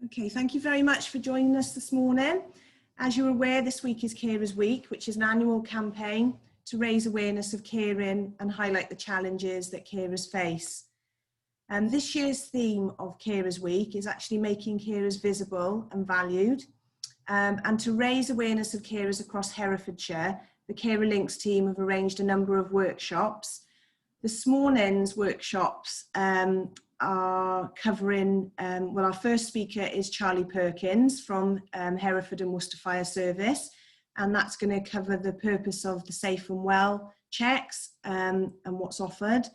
Okay, thank you very much for joining us this morning. As you're aware, this week is Carers Week, which is an annual campaign to raise awareness of caring and highlight the challenges that carers face. This year's theme of Carers Week is actually making carers visible and valued. And to raise awareness of carers across Herefordshire, the CarerLinks team have arranged a number of workshops. This morning's workshops are covering, well, our first speaker is Charlie Perkins from Hereford and Worcester Fire Service, and that's going to cover the purpose of the safe and well checks and what's offered.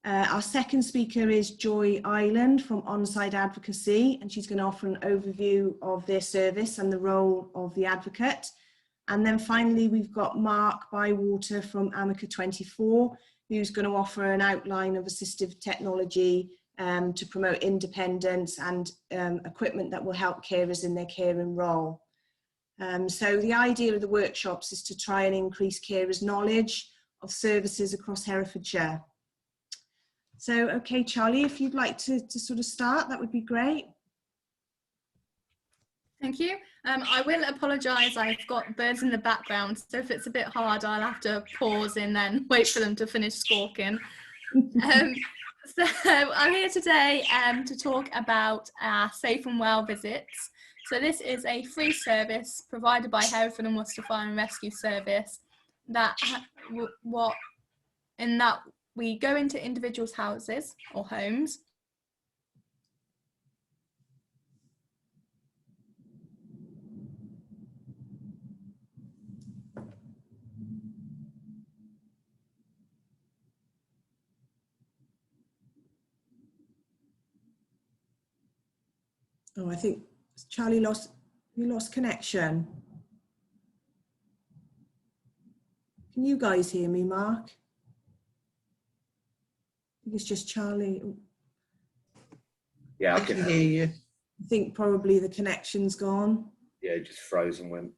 Our second speaker is Joy Island from Onside Advocacy, and she's going to offer an overview of their service and the role of the advocate. And then finally, we've got Mark Bywater from Amica 24, who's going to offer an outline of assistive technology to promote independence and equipment that will help carers in their caring role. So the idea of the workshops is to try and increase carers' knowledge of services across Herefordshire. So, okay, Charlie, if you'd like to sort of start, that would be great. Thank you. I will apologise, I've got birds in the background, so if it's a bit hard, I'll have to pause and then wait for them to finish squawking. So I'm here today to talk about our Safe and Well visits. So this is a free service provided by Hereford and Worcester Fire and Rescue Service that we go into individuals' houses or homes. Oh, I think Charlie lost connection. Can you guys hear me, Mark? I think it's just Charlie. Yeah, I can hear you. I think probably the connection's gone. Yeah, it just froze and went.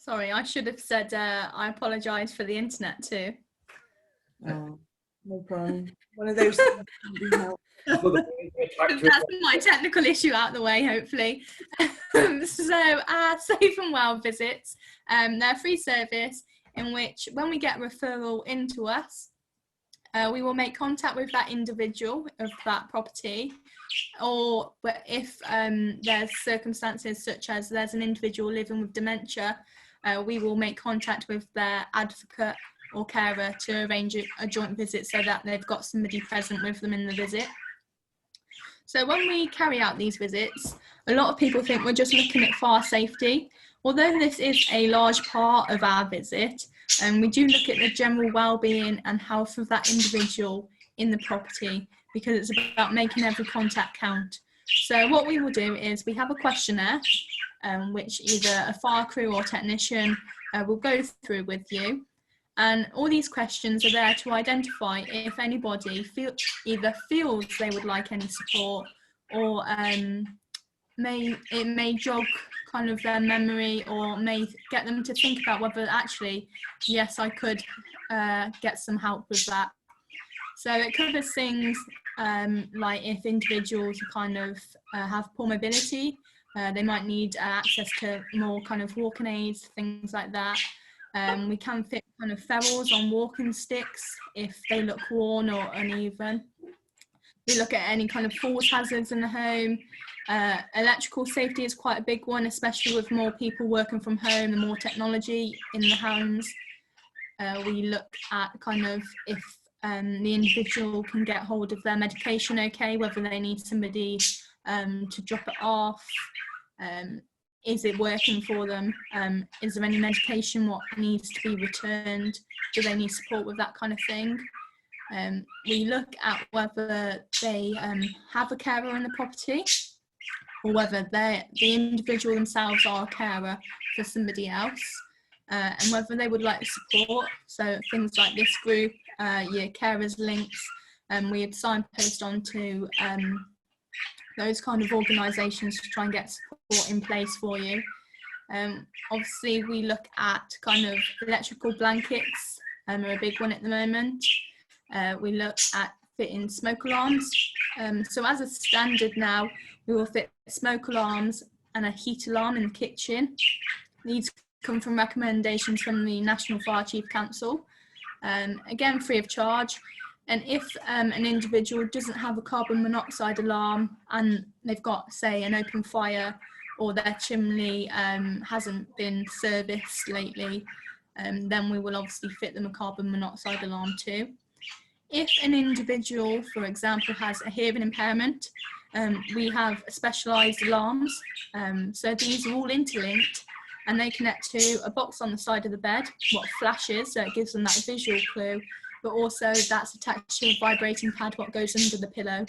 Sorry, I should have said I apologise for the internet too. Oh, no problem. One of those things can be helped. That's my technical issue out of the way, hopefully. So our Safe and Well visits, they're a free service in which when we get a referral into us, we will make contact with that individual of that property, or if there's circumstances such as there's an individual living with dementia, we will make contact with their advocate or carer to arrange a joint visit so that they've got somebody present with them in the visit. So when we carry out these visits, a lot of people think we're just looking at fire safety. Although this is a large part of our visit, we do look at the general well-being and health of that individual in the property, because it's about making every contact count. So what we will do is we have a questionnaire which either a fire crew or technician will go through with you. And all these questions are there to identify if anybody either feels they would like any support, or it may jog kind of their memory, or may get them to think about whether actually, yes, I could get some help with that. So it covers things like if individuals kind of have poor mobility, they might need access to more kind of walking aids, things like that. We can fit kind of ferrules on walking sticks if they look worn or uneven. We look at any kind of falls hazards in the home. Electrical safety is quite a big one, especially with more people working from home and more technology in the homes. We look at kind of if the individual can get hold of their medication okay, whether they need somebody to drop it off. Is it working for them? Is there any medication what needs to be returned? Do they need support with that kind of thing? We look at whether they have a carer in the property, or whether the individual themselves are a carer for somebody else. and whether they would like support. So things like this group, your CarerLinks, we had signpost onto those kind of organisations to try and get support in place for you. Obviously, we look at kind of electrical blankets, are a big one at the moment. We look at fitting smoke alarms. So as a standard now, we will fit smoke alarms and a heat alarm in the kitchen. These come from recommendations from the National Fire Chief Council, again free of charge. And if an individual doesn't have a carbon monoxide alarm and they've got, say, an open fire, or their chimney hasn't been serviced lately, then we will obviously fit them a carbon monoxide alarm too. If an individual, for example, has a hearing impairment, we have specialised alarms. So these are all interlinked, and they connect to a box on the side of the bed, what flashes, so it gives them that visual clue, but also that's attached to a vibrating pad, what goes under the pillow.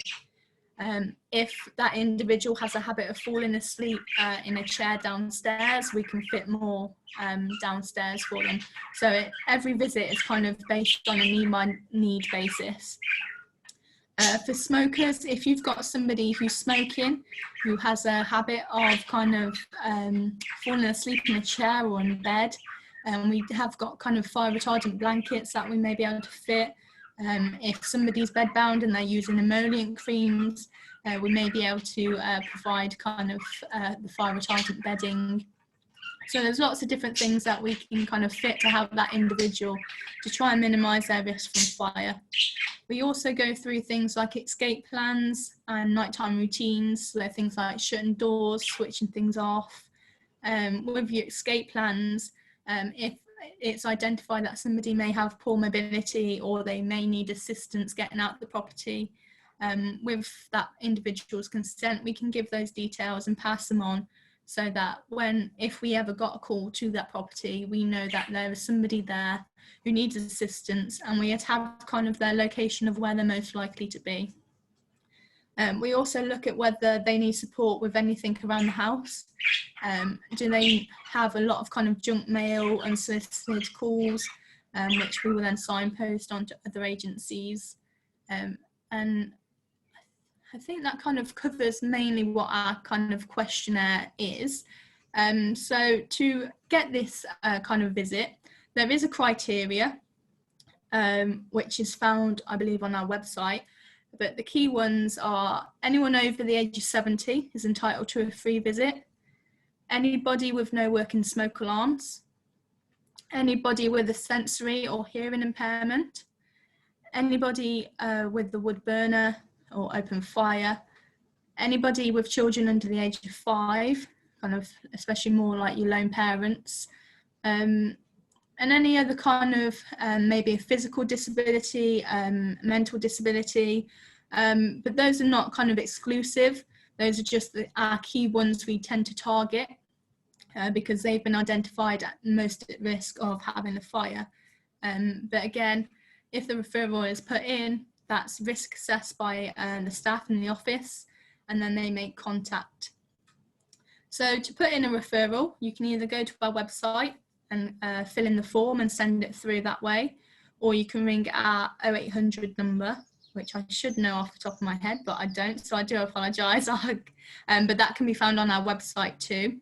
If that individual has a habit of falling asleep in a chair downstairs, we can fit more downstairs for them. So every visit is kind of based on a need basis. For smokers, if you've got somebody who's smoking, who has a habit of kind of falling asleep in a chair or in bed, and we have got kind of fire retardant blankets that we may be able to fit. If somebody's bedbound and they're using emollient creams, we may be able to provide kind of the fire retardant bedding. So there's lots of different things that we can kind of fit to help that individual to try and minimise their risk from fire. We also go through things like escape plans and nighttime routines, so things like shutting doors, switching things off. With your escape plans, if it's identified that somebody may have poor mobility or they may need assistance getting out of the property, with that individual's consent, we can give those details and pass them on, so that if we ever got a call to that property, we know that there is somebody there who needs assistance, and we have kind of their location of where they're most likely to be. We also look at whether they need support with anything around the house. Do they have a lot of kind of junk mail, unsolicited calls, which we will then signpost onto other agencies. And I think that kind of covers mainly what our kind of questionnaire is. So to get this kind of visit, there is a criteria, which is found, I believe, on our website. But the key ones are anyone over the age of 70 is entitled to a free visit, anybody with no working smoke alarms, anybody with a sensory or hearing impairment, anybody with the wood burner or open fire, anybody with children under the age of 5, kind of especially more like your lone parents, and any other kind of maybe a physical disability, mental disability, but those are not kind of exclusive. Those are just our key ones we tend to target because they've been identified at most at risk of having a fire. But again, if the referral is put in, that's risk assessed by the staff in the office, and then they make contact. So to put in a referral, you can either go to our website and fill in the form and send it through that way, or you can ring our 0800 number, which I should know off the top of my head, but I don't, so I do apologise. But that can be found on our website too.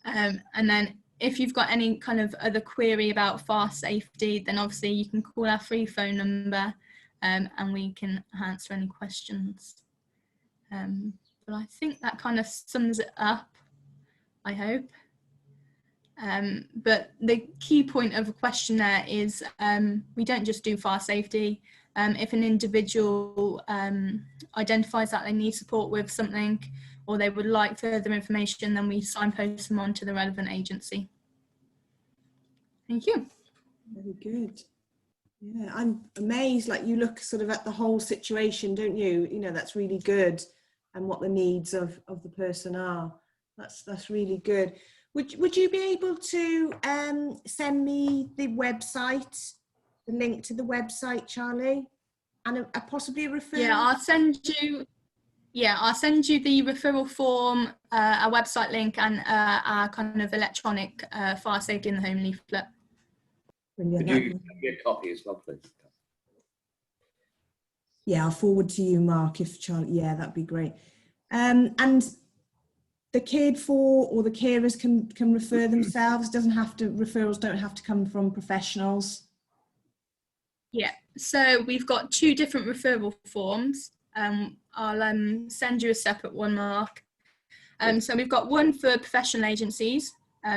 And then if you've got any kind of other query about fire safety, then obviously you can call our free phone number, and we can answer any questions. But I think that kind of sums it up, I hope. But the key point of a questionnaire is we don't just do fire safety. If an individual identifies that they need support with something or they would like further information, then we signpost them on to the relevant agency. Thank you. Very good. Yeah, I'm amazed, like you look sort of at the whole situation, don't you? You know, that's really good, and what the needs of the person are. That's really good. Would you be able to send me the website, the link to the website, Charlie, and possibly a referral? Yeah, I'll send you. Yeah, I'll send you the referral form, our website link, and our kind of electronic fire safety in the home leaflet. Brilliant. Could you send me a copy as well, please? Yeah, I'll forward to you, Mark, if Charlie, yeah, that'd be great. And the cared for or the carers can refer themselves, referrals don't have to come from professionals. Yeah, so we've got 2 different referral forms. I'll send you a separate one, Mark. So we've got one for professional agencies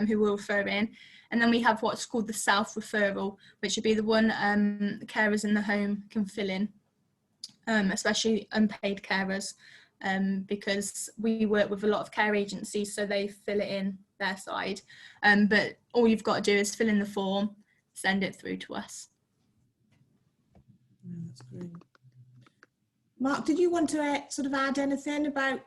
who will refer in, and then we have what's called the self-referral, which would be the one the carers in the home can fill in, especially unpaid carers, because we work with a lot of care agencies, so they fill it in their side. But all you've got to do is fill in the form, send it through to us. Yeah, that's great. Mark, did you want to sort of add anything about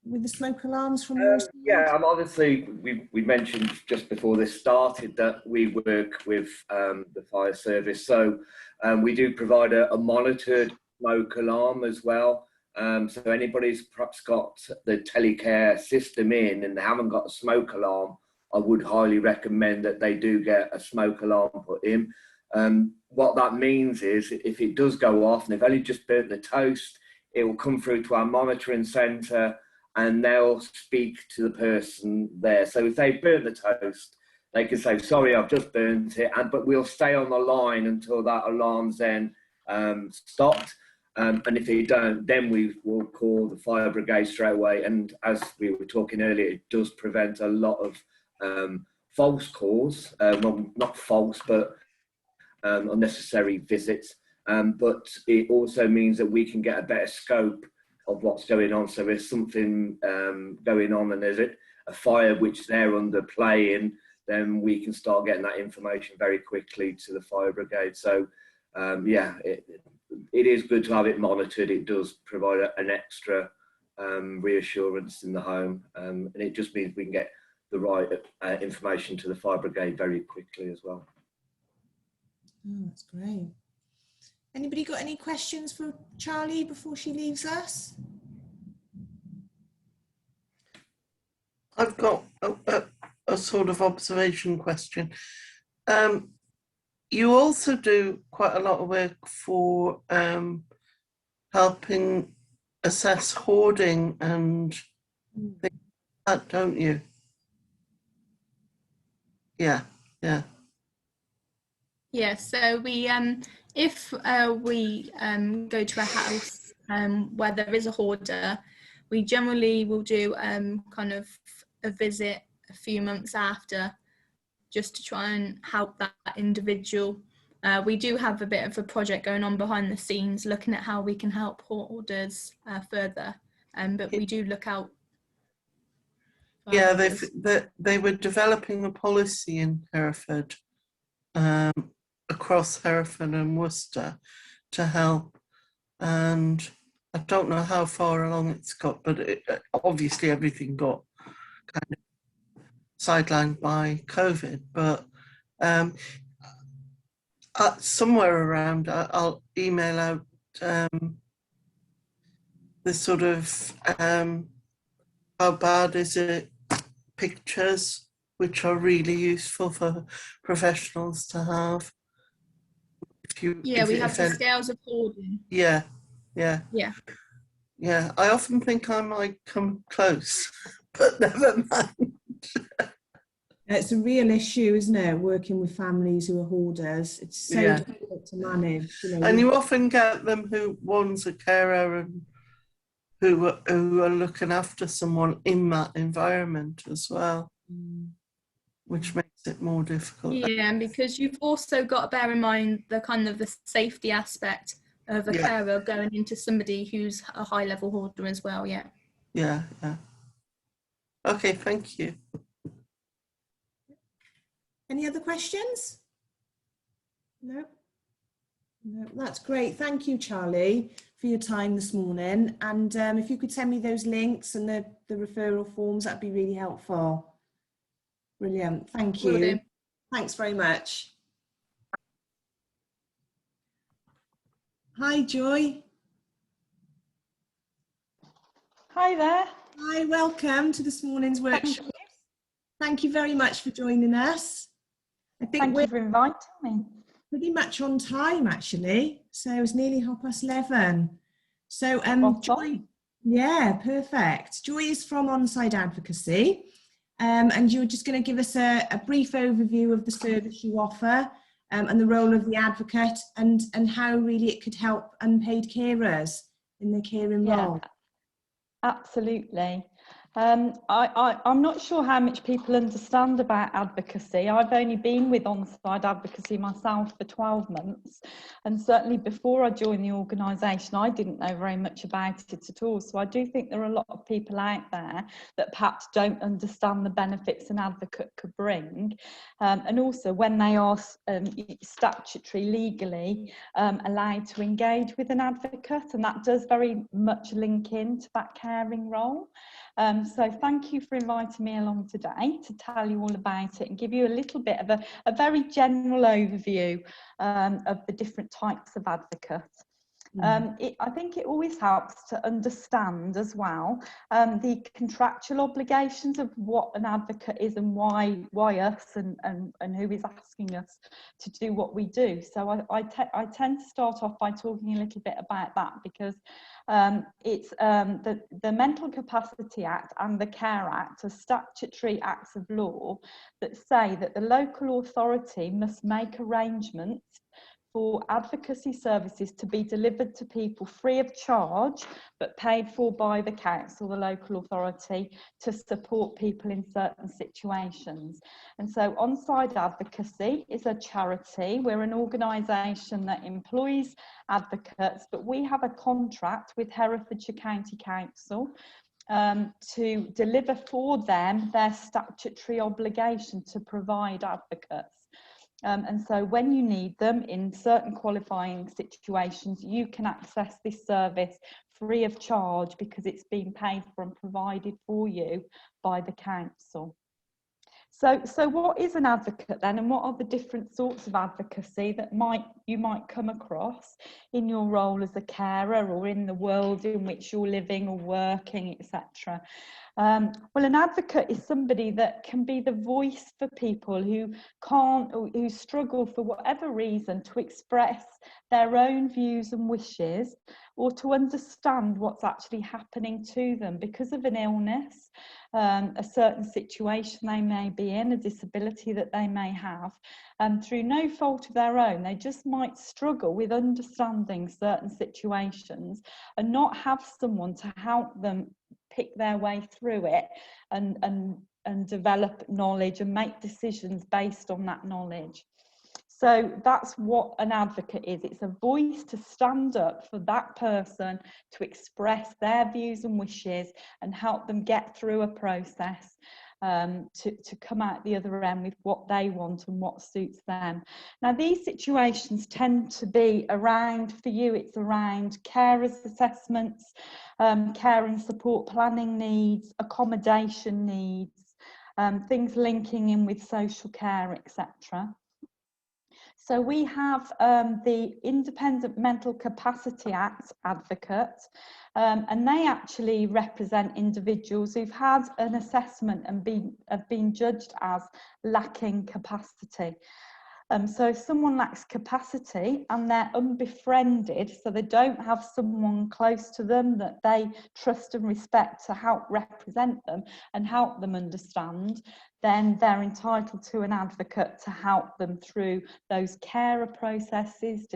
with the smoke alarms from your side? Yeah, obviously we mentioned just before this started that we work with the fire service, so we do provide a monitored smoke alarm as well. So anybody's perhaps got the telecare system in and they haven't got a smoke alarm, I would highly recommend that they do get a smoke alarm put in. What that means is if it does go off and they've only just burnt the toast, it will come through to our monitoring centre and they'll speak to the person there. So if they've burnt the toast, they can say, sorry, I've just burnt it, but we'll stay on the line until that alarm's then stopped. And if they don't, then we will call the fire brigade straight away. And as we were talking earlier, it does prevent a lot of false calls, well, not false, but unnecessary visits. But it also means that we can get a better scope of what's going on. So if something going on and there's a fire which they're underplaying, then we can start getting that information very quickly to the fire brigade. So yeah, it is good to have it monitored. It does provide an extra reassurance in the home, and it just means we can get the right information to the fire brigade very quickly as well. Oh, that's great. Anybody got any questions for Charlie before she leaves us? I've got a sort of observation question. You also do quite a lot of work for helping assess hoarding and things like that, don't you? Yeah, yeah. Yeah, so we if we go to a house where there is a hoarder, we generally will do kind of a visit a few months after, just to try and help that individual. We do have a bit of a project going on behind the scenes, looking at how we can help hoarders further, but we do look out. Yeah, they were developing a policy in Hereford, across Hereford and Worcester, to help, and I don't know how far along it's got, but obviously everything got kind of sidelined by COVID, but somewhere around I'll email out the sort of how bad is it pictures, which are really useful for professionals to have. We have the scales of hoarding. Yeah. I often think I might come close, but never mind. It's a real issue, isn't it? Working with families who are hoarders. It's so difficult to manage. You know, and you often get them who one's a carer and who are looking after someone in that environment as well, which makes it more difficult. Yeah, because you've also got to bear in mind the kind of the safety aspect of a carer going into somebody who's a high level hoarder as well. Yeah. Okay, thank you. Any other questions? No, that's great. Thank you, Charlie, for your time this morning. And if you could send me those links and the referral forms, that'd be really helpful. Brilliant. Thank you. Will do. Thanks very much. Hi, Joy. Hi there. Hi, welcome to this morning's workshop. Thank you very much for joining us. I think Thank you for inviting me. pretty much on time actually, so it's nearly 11:30. So Joy, yeah, perfect. Joy is from On-Side Advocacy, and you're just going to give us a brief overview of the service you offer, and the role of the advocate, and how really it could help unpaid carers in their caring role. Absolutely. I'm not sure how much people understand about advocacy. I've only been with On-Side Advocacy myself for 12 months, and certainly before I joined the organisation I didn't know very much about it at all. So I do think there are a lot of people out there that perhaps don't understand the benefits an advocate could bring, and also when they are statutory legally allowed to engage with an advocate, and that does very much link into that caring role. So thank you for inviting me along today to tell you all about it and give you a little bit of a very general overview of the different types of advocates. I think it always helps to understand as well the contractual obligations of what an advocate is and why us and who is asking us to do what we do. So I tend to start off by talking a little bit about that, because it's the Mental Capacity Act and the Care Act are statutory acts of law that say that the local authority must make arrangements for advocacy services to be delivered to people free of charge, but paid for by the council, the local authority, to support people in certain situations. And so On-Side Advocacy is a charity. We're an organisation that employs advocates, but we have a contract with Herefordshire County Council to deliver for them their statutory obligation to provide advocates. And so when you need them in certain qualifying situations, you can access this service free of charge because it's been paid for and provided for you by the council. So what is an advocate then, and what are the different sorts of advocacy that you might come across in your role as a carer or in the world in which you're living or working, etc.? Well, an advocate is somebody that can be the voice for people who can't, or who struggle for whatever reason to express their own views and wishes, or to understand what's actually happening to them because of an illness, a certain situation they may be in, a disability that they may have, through no fault of their own. They just might struggle with understanding certain situations and not have someone to help them pick their way through it and develop knowledge and make decisions based on that knowledge. So that's what an advocate is. It's a voice to stand up for that person, to express their views and wishes and help them get through a process to come out the other end with what they want and what suits them. Now, these situations tend to be around, for you, it's around carers assessments, care and support planning needs, accommodation needs, things linking in with social care, etc. So we have the Independent Mental Capacity Act advocate, and they actually represent individuals who've had an assessment and have been judged as lacking capacity. So if someone lacks capacity and they're unbefriended, so they don't have someone close to them that they trust and respect to help represent them and help them understand, then they're entitled to an advocate to help them through those carer processes,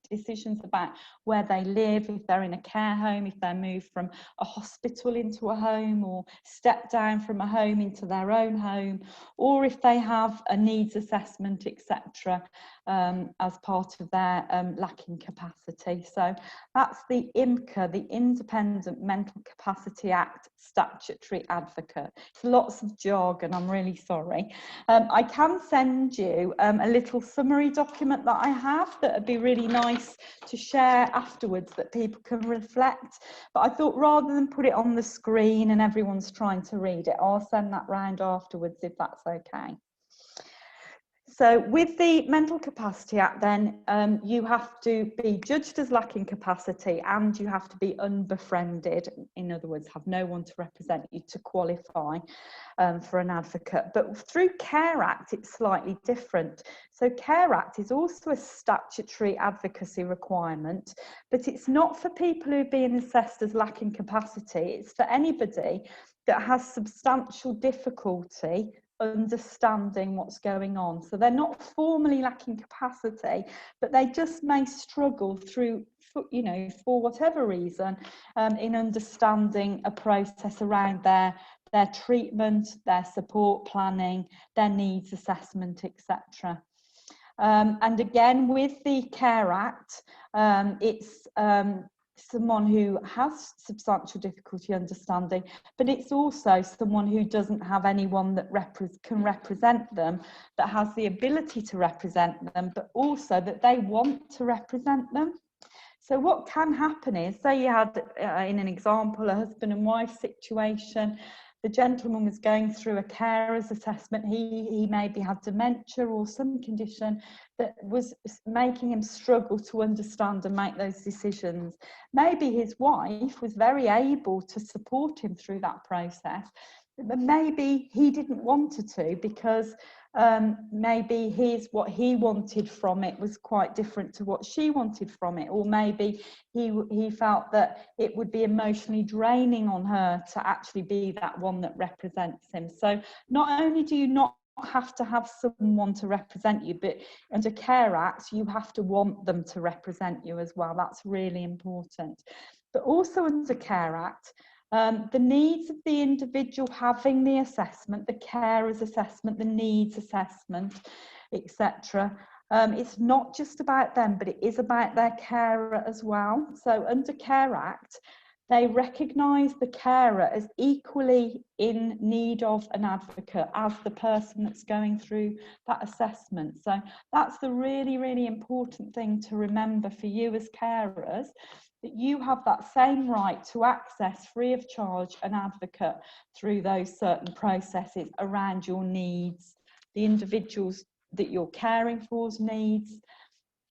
decisions about where they live, if they're in a care home, if they move from a hospital into a home, or step down from a home into their own home, or if they have a needs assessment, etc., as part of their lacking capacity. So that's the IMCA, the Independent Mental Capacity Act statutory advocate. It's lots of jargon, I'm really sorry. I can send you a little summary document that I have that would be really nice to share afterwards, that people can reflect. But I thought rather than put it on the screen and everyone's trying to read it, I'll send that round afterwards if that's okay. So with the Mental Capacity Act, then you have to be judged as lacking capacity, and you have to be unbefriended. In other words, have no one to represent you to qualify for an advocate. But through Care Act, it's slightly different. So Care Act is also a statutory advocacy requirement, but it's not for people who are being assessed as lacking capacity. It's for anybody that has substantial difficulty understanding what's going on. So they're not formally lacking capacity, but they just may struggle through, you know, for whatever reason, in understanding a process around their treatment, their support planning, their needs assessment, etc. And again, with the Care Act, it's someone who has substantial difficulty understanding, but it's also someone who doesn't have anyone that can represent them, that has the ability to represent them, but also that they want to represent them. So what can happen is, say you had, in an example, a husband and wife situation. The gentleman was going through a carer's assessment. He maybe had dementia or some condition that was making him struggle to understand and make those decisions. Maybe his wife was very able to support him through that process, but maybe he didn't want to, because maybe what he wanted from it was quite different to what she wanted from it, or maybe he felt that it would be emotionally draining on her to actually be that one that represents him. So not only do you not have to have someone to represent you, but under Care Act you have to want them to represent you as well. That's really important. But also under Care Act, the needs of the individual having the assessment, the carer's assessment, the needs assessment, etc. It's not just about them, but it is about their carer as well. So under Care Act, they recognise the carer as equally in need of an advocate as the person that's going through that assessment. So that's the really, really important thing to remember for you as carers, that you have that same right to access free of charge an advocate through those certain processes around your needs, the individuals that you're caring for's needs.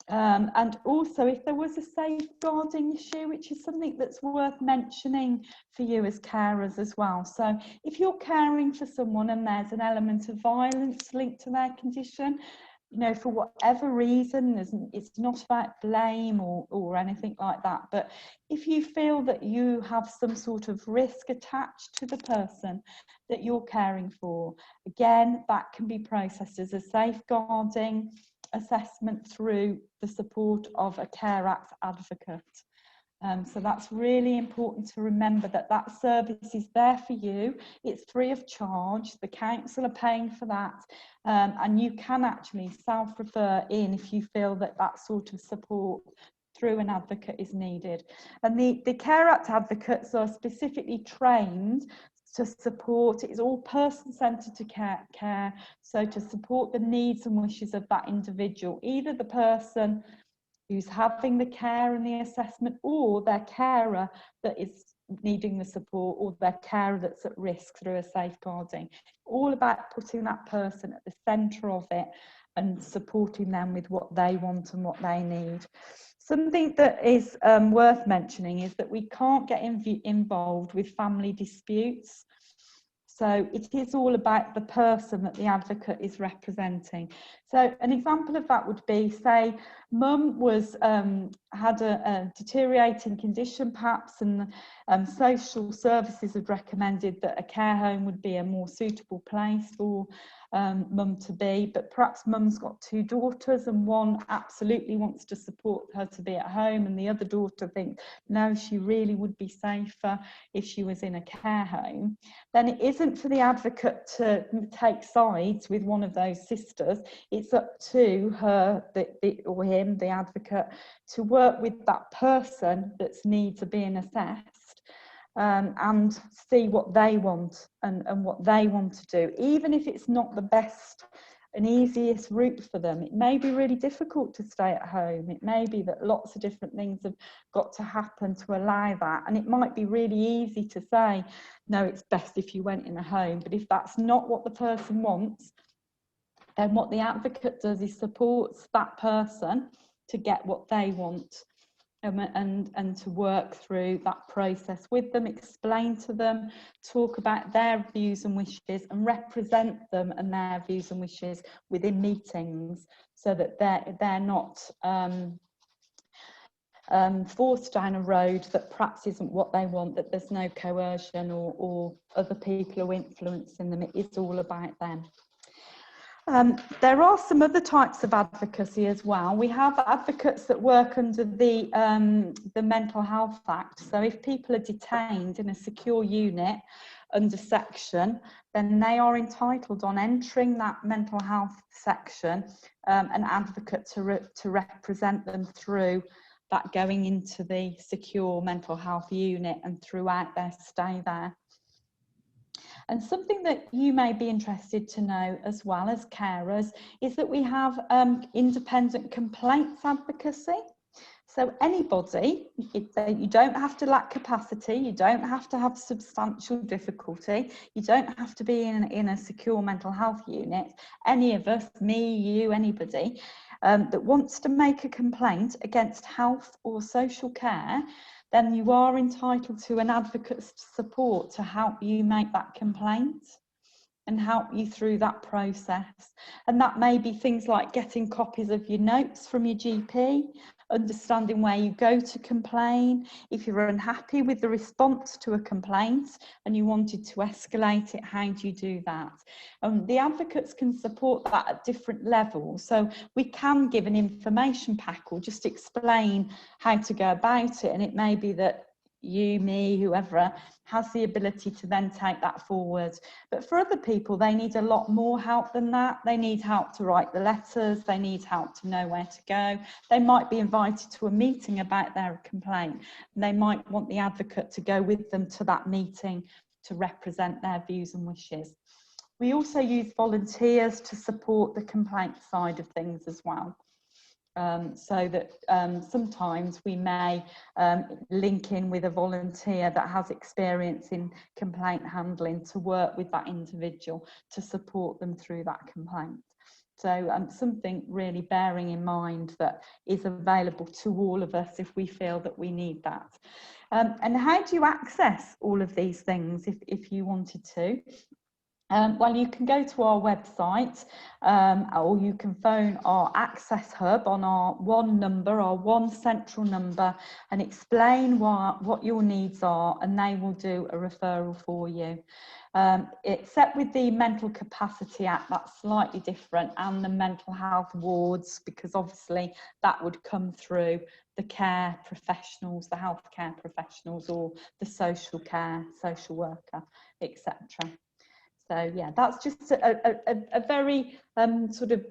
And also, if there was a safeguarding issue, which is something that's worth mentioning for you as carers as well. So if you're caring for someone and there's an element of violence linked to their condition, you know, for whatever reason, it's not about blame or anything like that, but if you feel that you have some sort of risk attached to the person that you're caring for, again, that can be processed as a safeguarding assessment through the support of a Care Act advocate. So that's really important to remember, that that service is there for you. It's free of charge. The council are paying for that, and you can actually self-refer in if you feel that that sort of support through an advocate is needed. And the Care Act advocates are specifically trained to support, it's all person-centred to care, so to support the needs and wishes of that individual, either the person who's having the care and the assessment, or their carer that is needing the support, or their carer that's at risk through a safeguarding. All about putting that person at the centre of it and supporting them with what they want and what they need. Something that is worth mentioning is that we can't get involved with family disputes. So it is all about the person that the advocate is representing. So an example of that would be, say, mum was had a deteriorating condition perhaps, and social services had recommended that a care home would be a more suitable place for mum to be, but perhaps mum's got two daughters and one absolutely wants to support her to be at home, and the other daughter thinks no, she really would be safer if she was in a care home. Then it isn't for the advocate to take sides with one of those sisters. It's up to her or him, the advocate, to work with that person that's needs are being assessed, and see what they want and what they want to do, even if it's not the best and easiest route for them. It may be really difficult to stay at home. It may be that lots of different things have got to happen to allow that, and it might be really easy to say, no, it's best if you went in a home. But if that's not what the person wants, then what the advocate does is supports that person to get what they want, and to work through that process with them, explain to them, talk about their views and wishes, and represent them and their views and wishes within meetings, so that they're not forced down a road that perhaps isn't what they want, that there's no coercion or other people who are influencing them. It is all about them. There are some other types of advocacy as well. We have advocates that work under the Mental Health Act. So if people are detained in a secure unit under section, then they are entitled, on entering that mental health section, an advocate to represent them through that, going into the secure mental health unit and throughout their stay there. And something that you may be interested to know as well as carers is that we have independent complaints advocacy. So anybody, you don't have to lack capacity, you don't have to have substantial difficulty, you don't have to be in a secure mental health unit. Any of us, me, you, anybody that wants to make a complaint against health or social care, then you are entitled to an advocate's support to help you make that complaint and help you through that process. And that may be things like getting copies of your notes from your GP, understanding where you go to complain. If you're unhappy with the response to a complaint and you wanted to escalate it, how do you do that? The advocates can support that at different levels. So we can give an information pack or just explain how to go about it. And it may be that you, me, whoever has the ability to then take that forward. But for other people, they need a lot more help than that. They need help to write the letters. They need help to know where to go. They might be invited to a meeting about their complaint. And they might want the advocate to go with them to that meeting to represent their views and wishes. We also use volunteers to support the complaint side of things as well. So that sometimes we may link in with a volunteer that has experience in complaint handling to work with that individual to support them through that complaint. So something really bearing in mind that is available to all of us if we feel that we need that. And how do you access all of these things if you wanted to? Well, you can go to our website or you can phone our access hub on our one central number and explain what your needs are, and they will do a referral for you. Except with the Mental Capacity Act, that's slightly different, and the mental health wards, because obviously that would come through the care professionals, the healthcare professionals, or the social care, social worker, etc. So yeah, that's just a very sort of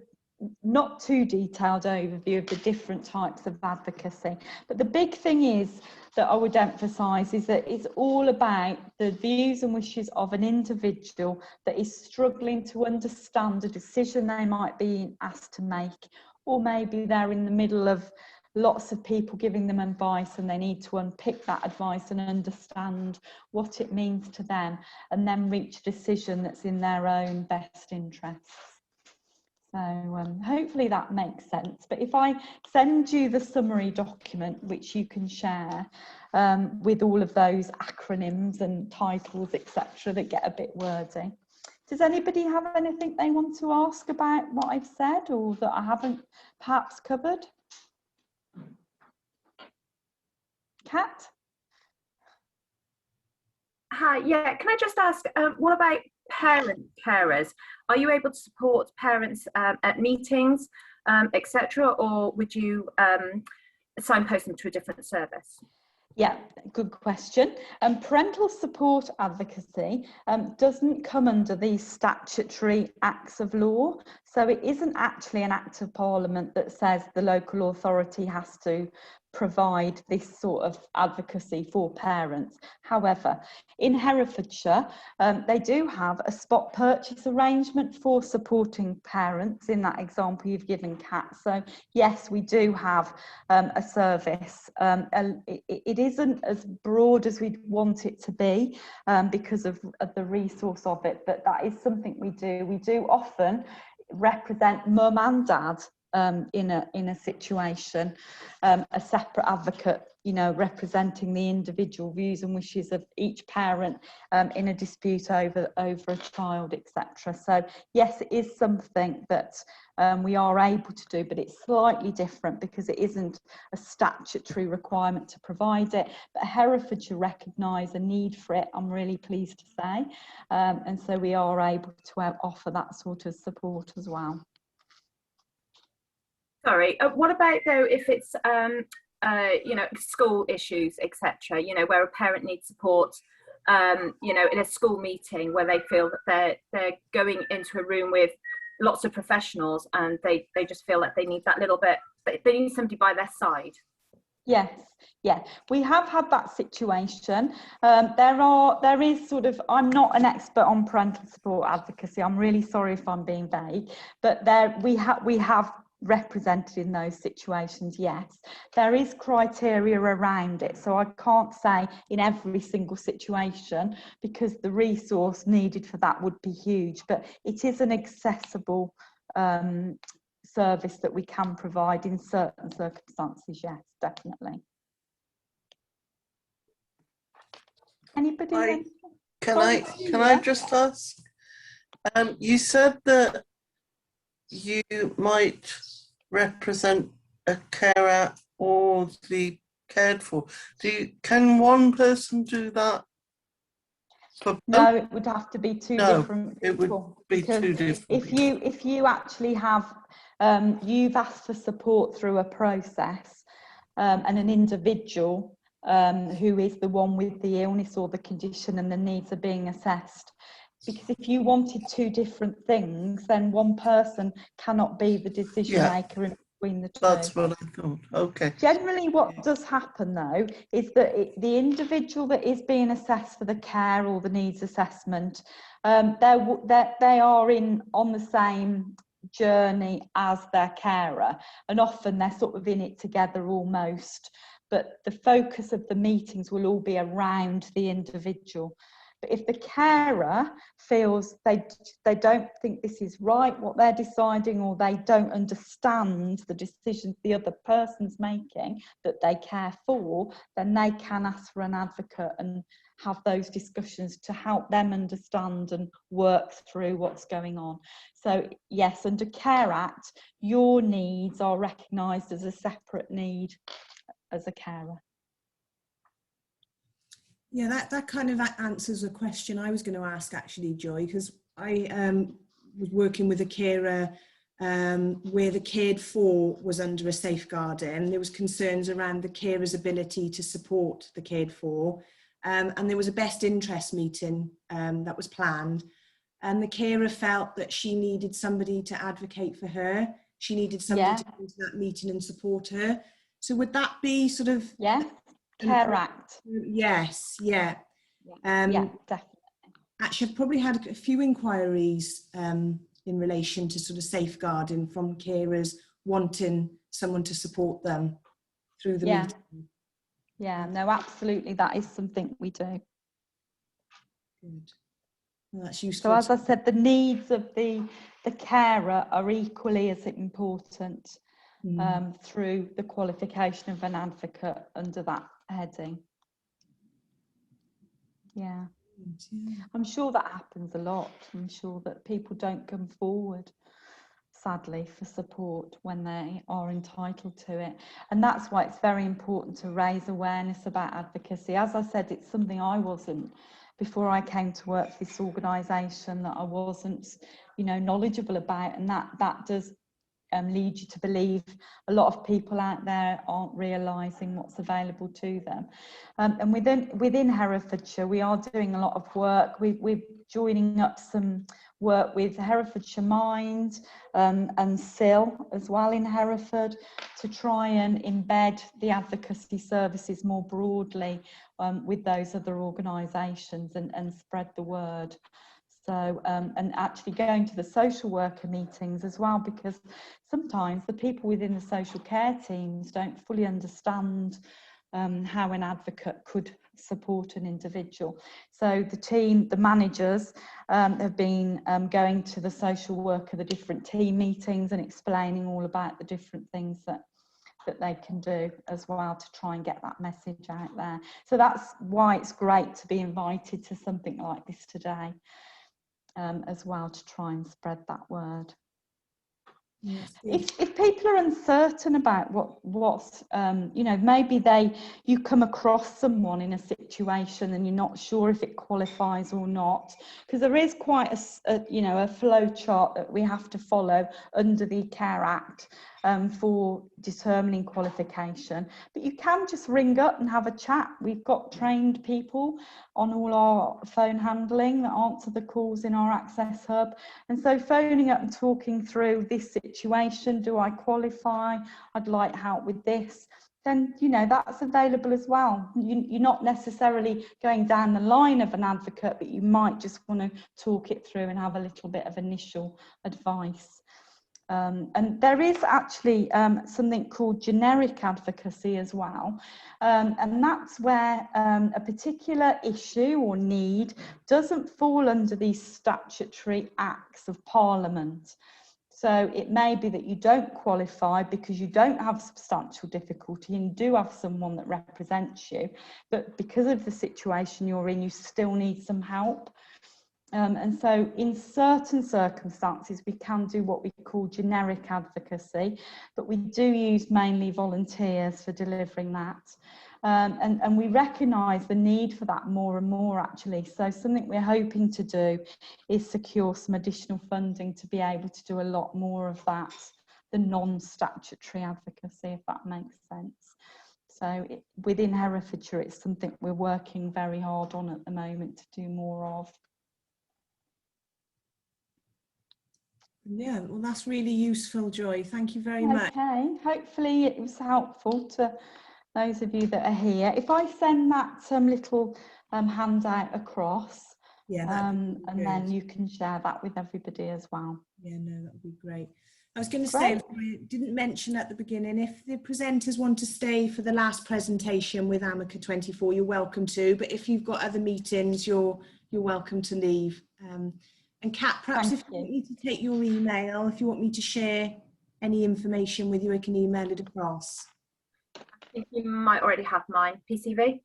not too detailed overview of the different types of advocacy. But the big thing is that I would emphasise is that it's all about the views and wishes of an individual that is struggling to understand a decision they might be asked to make, or maybe they're in the middle of lots of people giving them advice and they need to unpick that advice and understand what it means to them and then reach a decision that's in their own best interests. So hopefully that makes sense. But if I send you the summary document, which you can share with all of those acronyms and titles, etc., that get a bit wordy. Does anybody have anything they want to ask about what I've said or that I haven't perhaps covered? Kat? Hi, yeah, can I just ask, what about parent carers? Are you able to support parents at meetings, etc., or would you signpost them to a different service? Yeah, good question. Parental support advocacy doesn't come under these statutory acts of law. So it isn't actually an act of parliament that says the local authority has to provide this sort of advocacy for parents. However, in Herefordshire, they do have a spot purchase arrangement for supporting parents in that example you've given, Kat. So yes, we do have a service. It isn't as broad as we'd want it to be because of the resource of it, but that is something we do. We do often represent mum and dad in a situation, a separate advocate, you know, representing the individual views and wishes of each parent in a dispute over a child, etc. So yes, it is something that we are able to do, but it's slightly different because it isn't a statutory requirement to provide it. But Herefordshire recognise a need for it, I'm really pleased to say, and so we are able to offer that sort of support as well. Sorry, what about though if it's you know, school issues, etc., you know, where a parent needs support, you know, in a school meeting where they feel that they're going into a room with lots of professionals and they just feel like they need that little bit, they need somebody by their side? Yes, yeah, we have had that situation. There is sort of, I'm not an expert on parental support advocacy, I'm really sorry if I'm being vague, but we have represented in those situations. Yes, there is criteria around it, so I can't say in every single situation because the resource needed for that would be huge, but it is an accessible service that we can provide in certain circumstances. Yes, definitely. Anybody? Can I just ask? You said that you might represent a carer or the cared for. Can one person do that? No, it would have to be two different people. It would be two different people. If you actually have, you've asked for support through a process, and an individual who is the one with the illness or the condition and the needs are being assessed. Because if you wanted two different things, then one person cannot be the decision maker in between the two. That's what I thought. Okay. Generally, what does happen though is that the individual that is being assessed for the care or the needs assessment, they are on the same journey as their carer, and often they're sort of in it together almost. But the focus of the meetings will all be around the individual. But if the carer feels they don't think this is right, what they're deciding, or they don't understand the decisions the other person's making that they care for, then they can ask for an advocate and have those discussions to help them understand and work through what's going on. So yes, under Care Act, your needs are recognised as a separate need as a carer. Yeah, that kind of answers a question I was going to ask actually, Joy, because I was working with a carer where the cared for was under a safeguarding. There was concerns around the carer's ability to support the cared for, and there was a best interest meeting that was planned, and the carer felt that she needed somebody to advocate for her. She needed somebody to come to that meeting and support her. So would that be sort of... Yeah. Care Act. Yes, yeah. Yeah, definitely. Actually, I've probably had a few inquiries in relation to sort of safeguarding from carers wanting someone to support them through the meeting. Yeah, no, absolutely, that is something we do. Good. Well, that's useful. So as I said, the needs of the carer are equally as important through the qualification of an advocate under that heading. Yeah. I'm sure that happens a lot. I'm sure that people don't come forward, sadly, for support when they are entitled to it. And that's why it's very important to raise awareness about advocacy. As I said, it's something I wasn't, before I came to work for this organisation, that I wasn't, you know, knowledgeable about, and that does lead you to believe a lot of people out there aren't realising what's available to them. And within Herefordshire, we are doing a lot of work. We're joining up some work with Herefordshire Mind and SIL as well in Hereford to try and embed the advocacy services more broadly with those other organisations and spread the word. So, and actually going to the social worker meetings as well, because sometimes the people within the social care teams don't fully understand how an advocate could support an individual. So the team, the managers, have been going to the social worker, the different team meetings, and explaining all about the different things that they can do as well to try and get that message out there. So that's why it's great to be invited to something like this today, as well, to try and spread that word. Yes. If people are uncertain about what's you know, maybe you come across someone in a situation and you're not sure if it qualifies or not, because there is quite a flow chart that we have to follow under the Care Act for determining qualification. But you can just ring up and have a chat. We've got trained people on all our phone handling that answer the calls in our Access Hub. And so phoning up and talking through this situation, do I qualify? I'd like help with this. Then, you know, that's available as well. You're not necessarily going down the line of an advocate, but you might just want to talk it through and have a little bit of initial advice. And there is actually something called generic advocacy as well. And that's where a particular issue or need doesn't fall under these statutory acts of Parliament. So it may be that you don't qualify because you don't have substantial difficulty and do have someone that represents you, but because of the situation you're in, you still need some help. And so in certain circumstances, we can do what we call generic advocacy, but we do use mainly volunteers for delivering that. And we recognise the need for that more and more, actually. So something we're hoping to do is secure some additional funding to be able to do a lot more of that, the non-statutory advocacy, if that makes sense. So within Herefordshire, it's something we're working very hard on at the moment to do more of. Yeah, well, that's really useful, Joy. Thank you very much. Okay, hopefully it was helpful to those of you that are here. If I send that little handout across, Yeah, and then you can share that with everybody as well. Yeah, no, that would be great. I was going to say, I didn't mention at the beginning, if the presenters want to stay for the last presentation with Amica 24, you're welcome to. But if you've got other meetings, you're welcome to leave. And Kat, perhaps if you want me to take your email, if you want me to share any information with you, I can email it across. I think you might already have mine, PCV.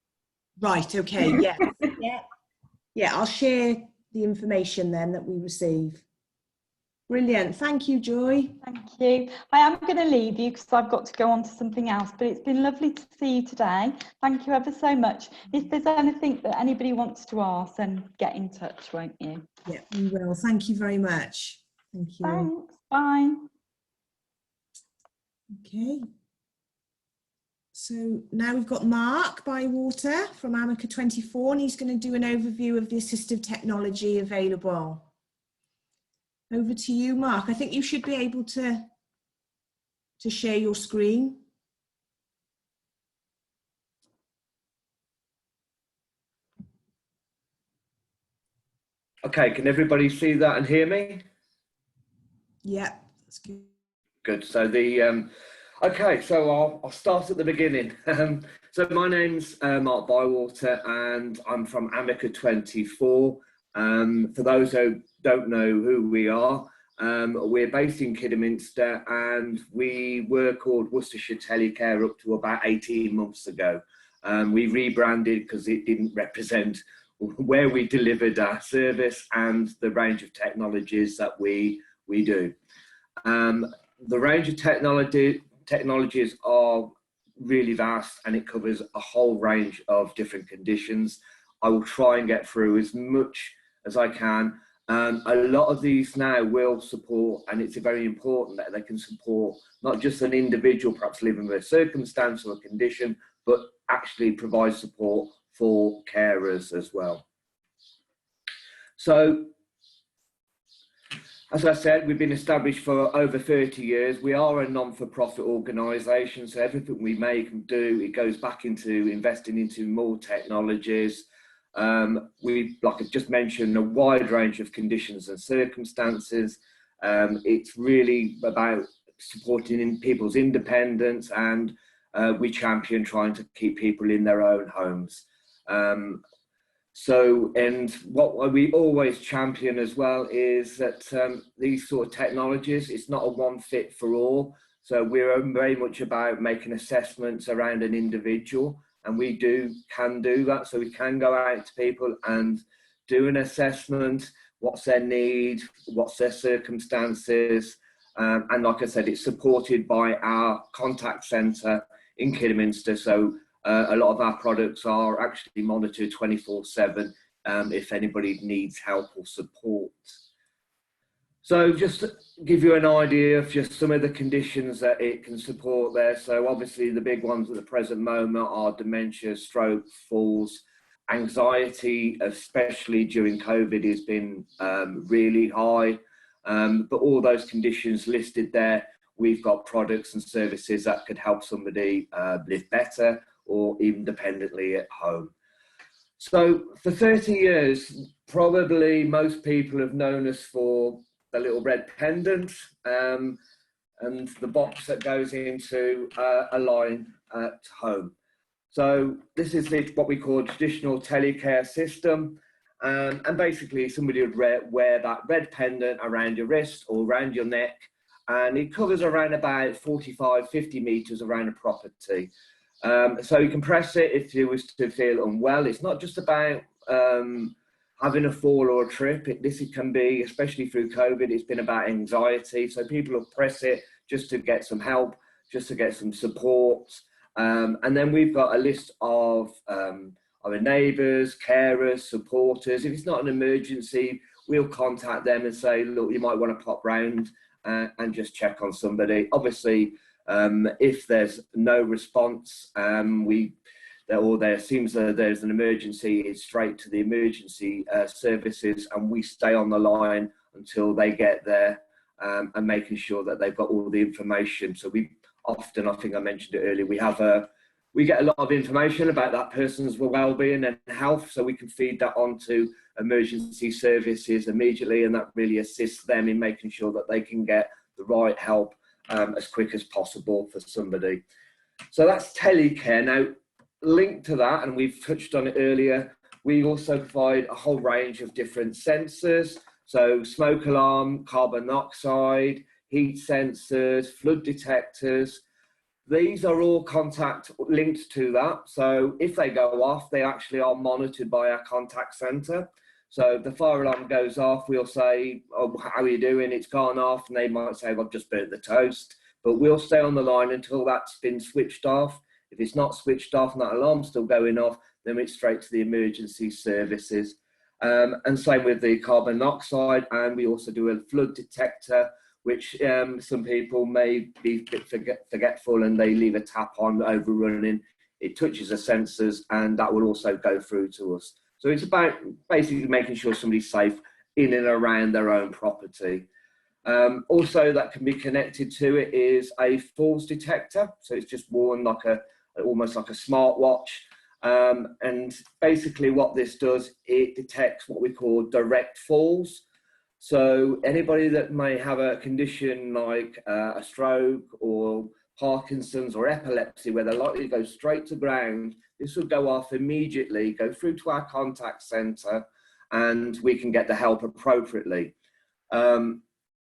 Right, okay, yeah. Yeah, I'll share the information then that we receive. Brilliant. Thank you, Joy. Thank you. I am going to leave you because I've got to go on to something else, but it's been lovely to see you today. Thank you ever so much. If there's anything that anybody wants to ask, then get in touch, won't you? Yeah, we will. Thank you very much. Thank you. Thanks. Bye. Okay. So now we've got Mark Bywater from Amica 24, and he's going to do an overview of the assistive technology available. Over to you, Mark. I think you should be able to share your screen. Okay, can everybody see that and hear me? Yeah, that's good. Good. So okay, so I'll start at the beginning. So my name's Mark Bywater, and I'm from Amica 24. For those who don't know who we are, we're based in Kidderminster, and we were called Worcestershire Telecare up to about 18 months ago. We rebranded because it didn't represent where we delivered our service and the range of technologies that we do. The range of technologies are really vast, and it covers a whole range of different conditions. I will try and get through as much as I can. A lot of these now will support, and it's very important that they can support not just an individual perhaps living with a circumstance or a condition, but actually provide support for carers as well. So, as I said, we've been established for over 30 years. We are a non-for-profit organisation, so everything we make and do, it goes back into investing into more technologies. We, like I just mentioned, a wide range of conditions and circumstances. It's really about supporting people's independence and we champion trying to keep people in their own homes. And what we always champion as well is that these sort of technologies, it's not a one fit for all. So we're very much about making assessments around an individual, and we can do that. So we can go out to people and do an assessment, what's their need, what's their circumstances. And like I said, it's supported by our contact centre in Kidderminster. So a lot of our products are actually monitored 24/7 if anybody needs help or support. So just to give you an idea of just some of the conditions that it can support there. So obviously the big ones at the present moment are dementia, stroke, falls, anxiety, especially during COVID, has been really high. But all those conditions listed there, we've got products and services that could help somebody live better or independently at home. So for 30 years, probably most people have known us for the little red pendant and the box that goes into a line at home. So this is what we call a traditional telecare system. And basically somebody would wear that red pendant around your wrist or around your neck, and it covers around about 45-50 meters around a property. So you can press it if you was to feel unwell. It's not just about having a fall or a trip. This can be, especially through COVID, it's been about anxiety. So people will press it just to get some help, just to get some support. And then we've got a list of our neighbours, carers, supporters. If it's not an emergency, we'll contact them and say, look, you might want to pop round and just check on somebody. Obviously, if there's no response, or there seems that there's an emergency, it's straight to the emergency services, and we stay on the line until they get there, and making sure that they've got all the information. So we often, I think I mentioned it earlier, we get a lot of information about that person's well-being and health, so we can feed that on to emergency services immediately, and that really assists them in making sure that they can get the right help as quick as possible for somebody. So that's telecare. Now, linked to that, and we've touched on it earlier, we also provide a whole range of different sensors. So smoke alarm, carbon monoxide, heat sensors, flood detectors. These are all contact linked to that. So if they go off, they actually are monitored by our contact centre. So the fire alarm goes off, we'll say, oh, how are you doing? It's gone off. And they might say, well, I've just burnt the toast. But we'll stay on the line until that's been switched off. If it's not switched off and that alarm's still going off, then it's straight to the emergency services. And same with the carbon monoxide. And we also do a flood detector, which some people may be a bit forgetful and they leave a tap on overrunning. It touches the sensors and that will also go through to us. So it's about basically making sure somebody's safe in and around their own property. Also, that can be connected to it is a falls detector. So it's just worn like almost like a smartwatch. And basically what this does, it detects what we call direct falls. So anybody that may have a condition like a stroke or Parkinson's or epilepsy, where they're likely to go straight to ground, this will go off immediately, go through to our contact centre, and we can get the help appropriately.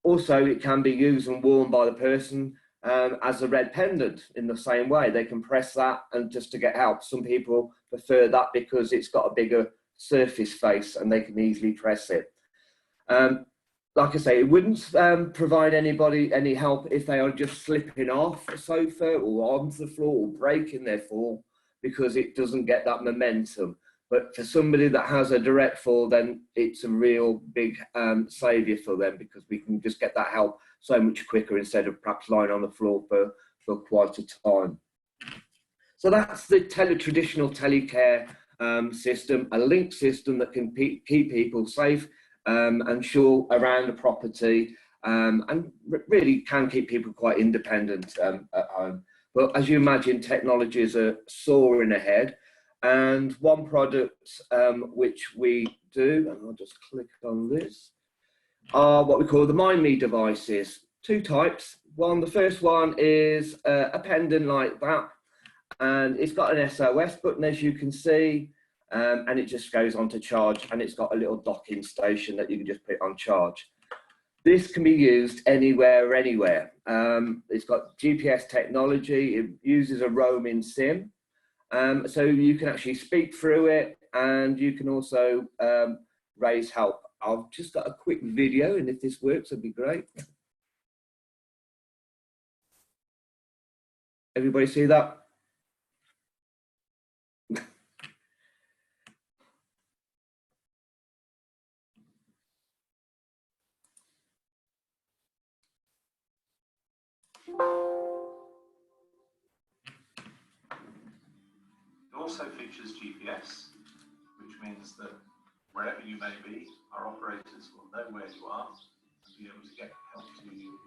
Also, it can be used and worn by the person as a red pendant in the same way. They can press that and just to get help. Some people prefer that because it's got a bigger surface face and they can easily press it. Like I say, it wouldn't provide anybody any help if they are just slipping off a sofa or onto the floor or breaking their fall, because it doesn't get that momentum. But for somebody that has a direct fall, then it's a real big saviour for them, because we can just get that help so much quicker instead of perhaps lying on the floor for quite a time. So that's the traditional telecare system, a link system that can keep people safe and sure around the property, and really can keep people quite independent at home. But as you imagine, technologies are soaring ahead. And one product which we do, and I'll just click on this, are what we call the Mind Me devices. Two types. The first one is a pendant like that. and it's got an SOS button, as you can see, and it just goes on to charge, and it's got a little docking station that you can just put on charge. This can be used anywhere, anywhere. It's got GPS technology. It uses a roaming SIM, so you can actually speak through it, and you can also raise help. I've just got a quick video, and if this works, it'd be great. Everybody see that? It also features GPS, which means that wherever you may be, our operators will know where you are and be able to get help to you.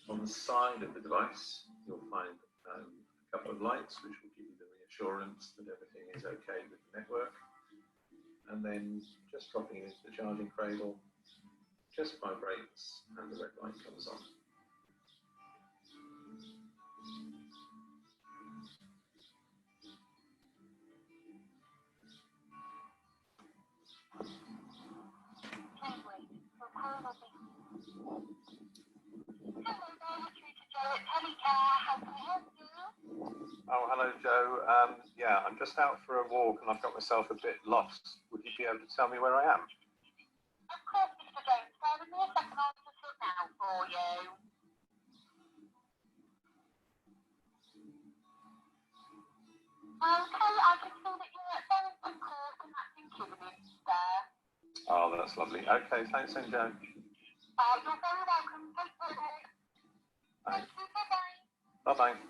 On the side of the device, you'll find a couple of lights which will give you the reassurance that everything is okay with the network. And then just dropping into the charging cradle, just vibrates and the red light comes on. Oh, hello, Joe. Yeah, I'm just out for a walk and I've got myself a bit lost. Would you be able to tell me where I am? Of course, Mr. Jones. Bear with me a second, I'll just look now for you. Okay, I can see that you're at Berrington Court and that's in Kidderminster. Oh, that's lovely. Okay, thanks, then, Joe. Oh, you're very welcome. Take care. Thank you. Bye-bye. Bye-bye.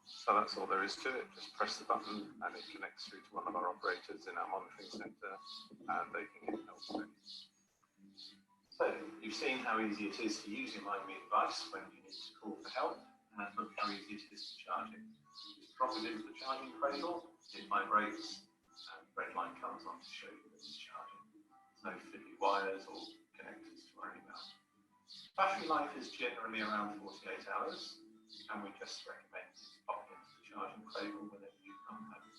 So that's all there is to it. Just press the button and it connects through to one of our operators in our monitoring centre and they can get help. So you've seen how easy it is to use your Mind Me device when you need to call for help, and look how easy it is to charge it. Just drop it into the charging cradle, it vibrates and the red light comes on to show you that it's charging. There's no fiddly wires or connectors to worry about. Battery life is generally around 48 hours. And we just recommend pop into the charging cradle whenever you come home.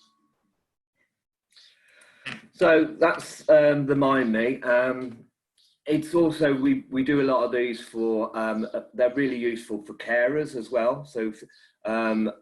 So that's the Mind Me. It's also, we do a lot of these for, they're really useful for carers as well. So,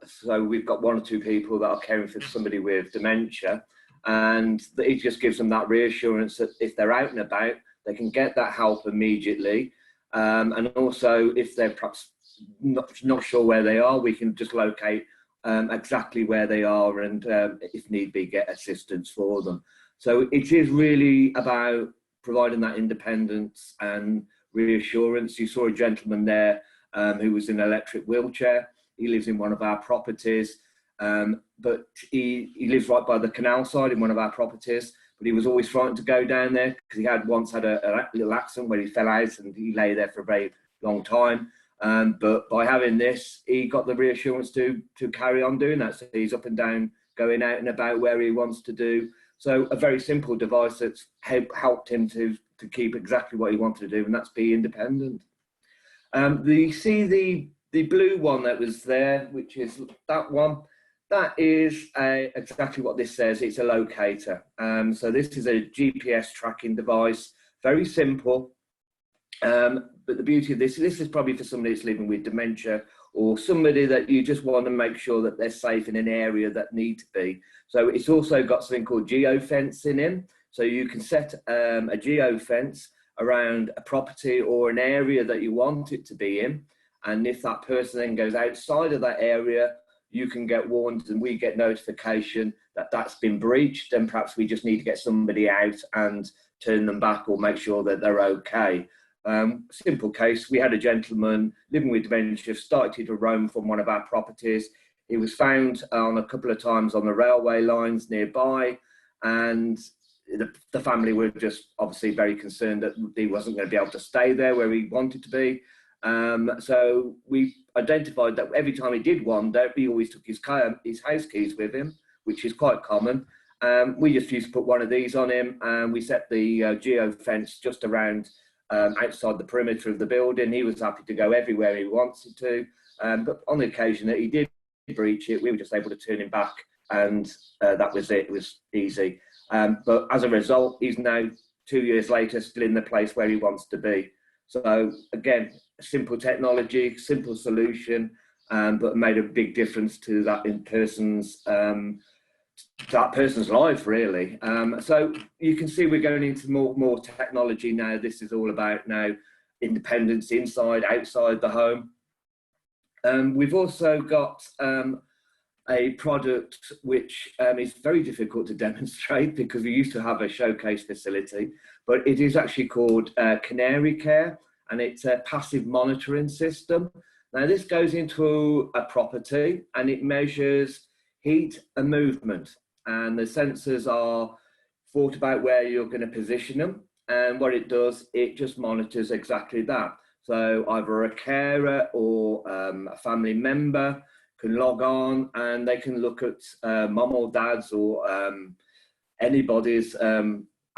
so we've got 1 or 2 people that are caring for somebody with dementia, and it just gives them that reassurance that if they're out and about, they can get that help immediately. And also, if they're perhaps not sure where they are, we can just locate exactly where they are, and if need be, get assistance for them. So it is really about providing that independence and reassurance. You saw a gentleman there who was in an electric wheelchair. He lives in one of our properties, but he lives right by the canal side in one of our properties, but he was always frightened to go down there because he had once had a little accident where he fell out and he lay there for a very long time. But by having this, he got the reassurance to carry on doing that. So he's up and down, going out and about where he wants to do. So a very simple device that's helped him to keep exactly what he wanted to do, and that's be independent. You see the blue one that was there, which is that one. That is exactly what this says. It's a locator. So this is a GPS tracking device, very simple. But the beauty of this is probably for somebody that's living with dementia, or somebody that you just want to make sure that they're safe in an area that need to be. So it's also got something called geofencing in. So you can set a geofence around a property or an area that you want it to be in. And if that person then goes outside of that area, you can get warned and we get notification that that's been breached, and perhaps we just need to get somebody out and turn them back or make sure that they're okay. Simple case, we had a gentleman living with dementia, started to roam from one of our properties. He was found on a couple of times on the railway lines nearby, and the family were just obviously very concerned that he wasn't going to be able to stay there where he wanted to be. So we identified that every time he did wander, he always took his house keys with him, which is quite common. We just used to put one of these on him, and we set the geo fence just around outside the perimeter of the building. He was happy to go everywhere he wanted to, but on the occasion that he did breach it, we were just able to turn him back, and that was it. It was easy. But as a result, he's now 2 years later still in the place where he wants to be. So again, simple technology, simple solution, but made a big difference to that person's life, really. So you can see we're going into more technology now. This is all about now independence inside, outside the home. We've also got a product which is very difficult to demonstrate because we used to have a showcase facility, but it is actually called Canary Care, and it's a passive monitoring system. Now this goes into a property and it measures heat and movement, and the sensors are thought about where you're going to position them, and what it does, it just monitors exactly that. So either a carer or a family member can log on and they can look at mum or dad's or anybody's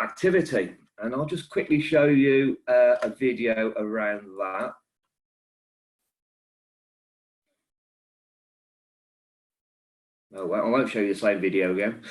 activity. And I'll just quickly show you a video around that. Oh, well, I won't show you the same video again.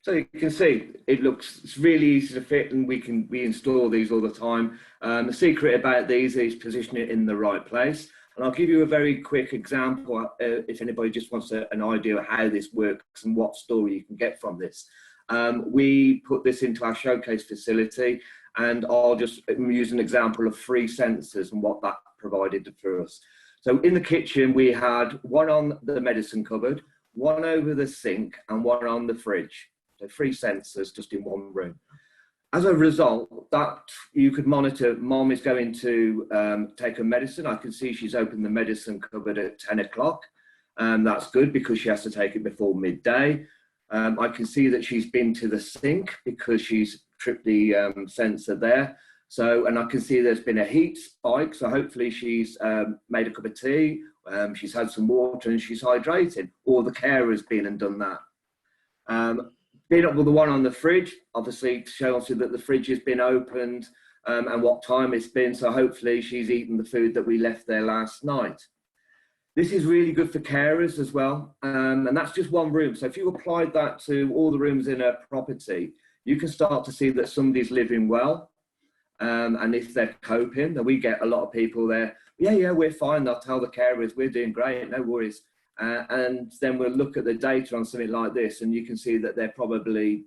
So you can see it's really easy to fit, and we install these all the time. The secret about these is position it in the right place. And I'll give you a very quick example if anybody just wants an idea of how this works and what story you can get from this. We put this into our showcase facility, and I'll just use an example of 3 sensors and what that provided for us. So in the kitchen, we had one on the medicine cupboard, one over the sink, and one on the fridge. So 3 sensors just in one room. As a result, that you could monitor, mom is going to take her medicine. I can see she's opened the medicine cupboard at 10 o'clock. That's good because she has to take it before midday. I can see that she's been to the sink because she's tripped the sensor there. So, and I can see there's been a heat spike. So hopefully she's made a cup of tea, she's had some water and she's hydrated, or the carer's been and done that. Been up with the one on the fridge, obviously to show us that the fridge has been opened and what time it's been. So hopefully she's eaten the food that we left there last night. This is really good for carers as well. And that's just one room. So if you applied that to all the rooms in a property, you can start to see that somebody's living well. And if they're coping, then we get a lot of people there. Yeah, we're fine. They'll tell the carers, we're doing great, no worries. And then we'll look at the data on something like this, and you can see that they're probably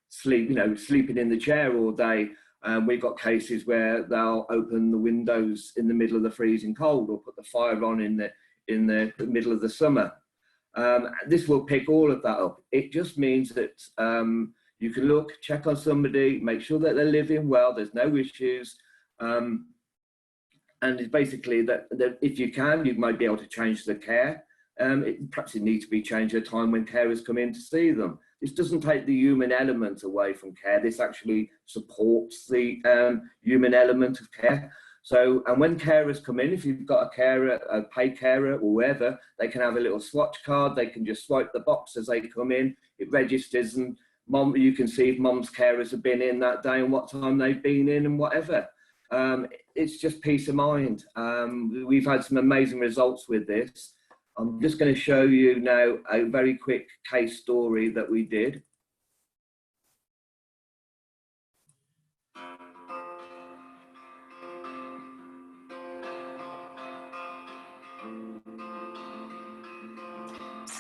sleeping in the chair all day. We've got cases where they'll open the windows in the middle of the freezing cold, or put the fire on in the middle of the summer. This will pick all of that up. It just means that you can look, check on somebody, make sure that they're living well, there's no issues. And it's basically that if you can, you might be able to change the care. Perhaps it needs to be changed at a time when carers come in to see them. This doesn't take the human element away from care. This actually supports the human element of care. So, and when carers come in, if you've got a carer, a paid carer or wherever, they can have a little swatch card. They can just swipe the box as they come in. It registers, and you can see if mum's carers have been in that day and what time they've been in and whatever. It's just peace of mind. We've had some amazing results with this. I'm just going to show you now a very quick case story that we did.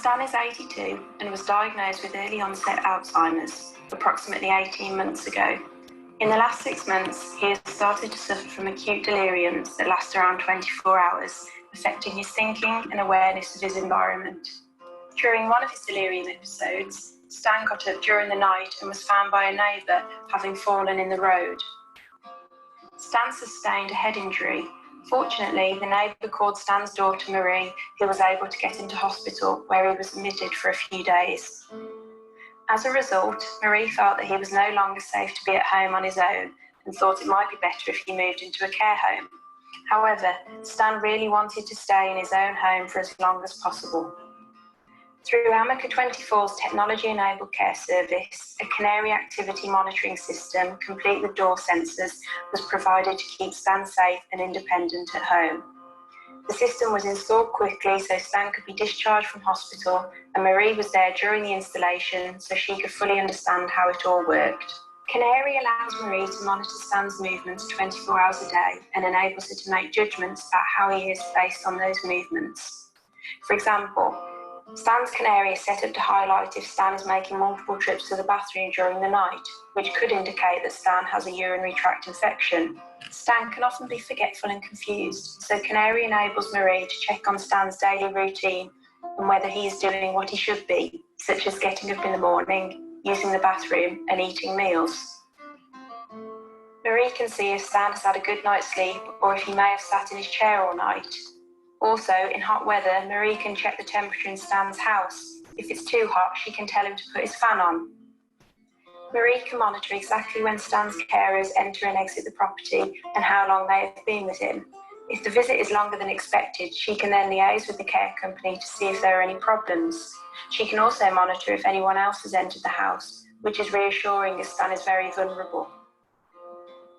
Stan is 82 and was diagnosed with early onset Alzheimer's approximately 18 months ago. In the last 6 months, he has started to suffer from acute deliriums that last around 24 hours, affecting his thinking and awareness of his environment. During one of his delirium episodes, Stan got up during the night and was found by a neighbour having fallen in the road. Stan sustained a head injury. Fortunately, the neighbour called Stan's daughter Marie, who was able to get into hospital where he was admitted for a few days. As a result, Marie felt that he was no longer safe to be at home on his own and thought it might be better if he moved into a care home. However, Stan really wanted to stay in his own home for as long as possible. Through Amica 24's technology-enabled care service, a Canary activity monitoring system, complete with door sensors, was provided to keep Stan safe and independent at home. The system was installed quickly so Stan could be discharged from hospital, and Marie was there during the installation so she could fully understand how it all worked. Canary allows Marie to monitor Stan's movements 24 hours a day and enables her to make judgments about how he is based on those movements. For example, Stan's Canary is set up to highlight if Stan is making multiple trips to the bathroom during the night, which could indicate that Stan has a urinary tract infection. Stan can often be forgetful and confused, so Canary enables Marie to check on Stan's daily routine and whether he is doing what he should be, such as getting up in the morning, using the bathroom and eating meals. Marie can see if Stan has had a good night's sleep or if he may have sat in his chair all night. Also, in hot weather, Marie can check the temperature in Stan's house. If it's too hot, she can tell him to put his fan on. Marie can monitor exactly when Stan's carers enter and exit the property and how long they have been with him. If the visit is longer than expected, she can then liaise with the care company to see if there are any problems. She can also monitor if anyone else has entered the house, which is reassuring as Stan is very vulnerable.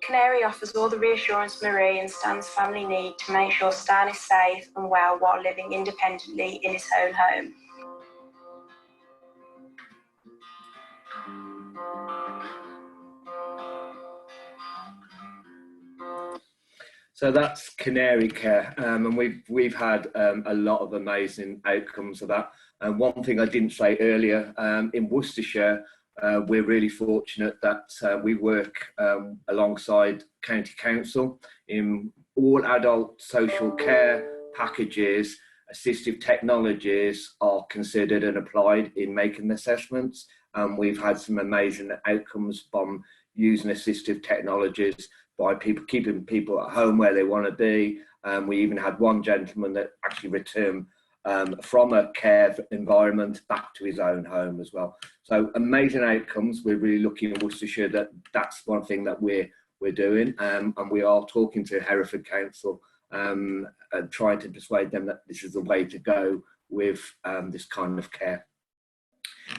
Canary offers all the reassurance Marie and Stan's family need to make sure Stan is safe and well while living independently in his own home. So that's Canary Care, and we've had a lot of amazing outcomes of that. And one thing I didn't say earlier, in Worcestershire, we're really fortunate that we work alongside County Council in all adult social care packages. Assistive technologies are considered and applied in making assessments, and we've had some amazing outcomes from using assistive technologies by keeping people at home where they want to be. We even had one gentleman that actually returned from a care environment back to his own home as well. So amazing outcomes. We're really looking at Worcestershire that that's one thing that we're doing, and we are talking to Hereford Council and trying to persuade them that this is the way to go with this kind of care.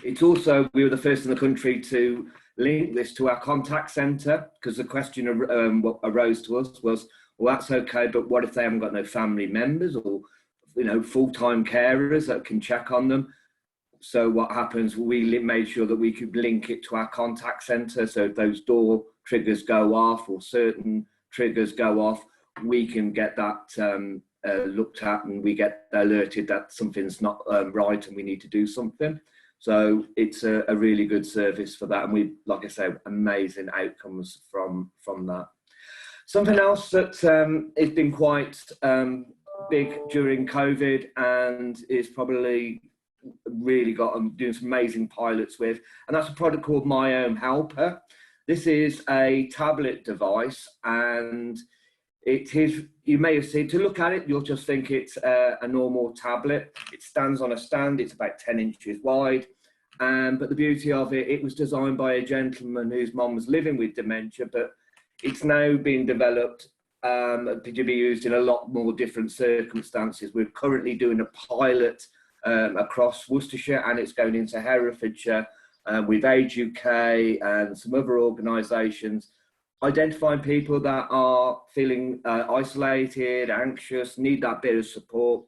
It's also, we were the first in the country to link this to our contact centre, because the question what arose to us was, well, that's okay, but what if they haven't got no family members or full-time carers that can check on them? So what happens, we made sure that we could link it to our contact centre, so if those door triggers go off or certain triggers go off, we can get that looked at, and we get alerted that something's not right and we need to do something. So it's a really good service for that, and we, like I said, amazing outcomes from that. Something else that has been quite big during COVID and is probably really doing some amazing pilots with, and that's a product called My Home Helper. This is a tablet device, and it is, you may have seen, to look at it, you'll just think it's a normal tablet. It stands on a stand, it's about 10 inches wide. But the beauty of it, it was designed by a gentleman whose mum was living with dementia, but it's now been developed to be used in a lot more different circumstances. We're currently doing a pilot across Worcestershire, and it's going into Herefordshire with Age UK and some other organisations, identifying people that are feeling isolated, anxious, need that bit of support,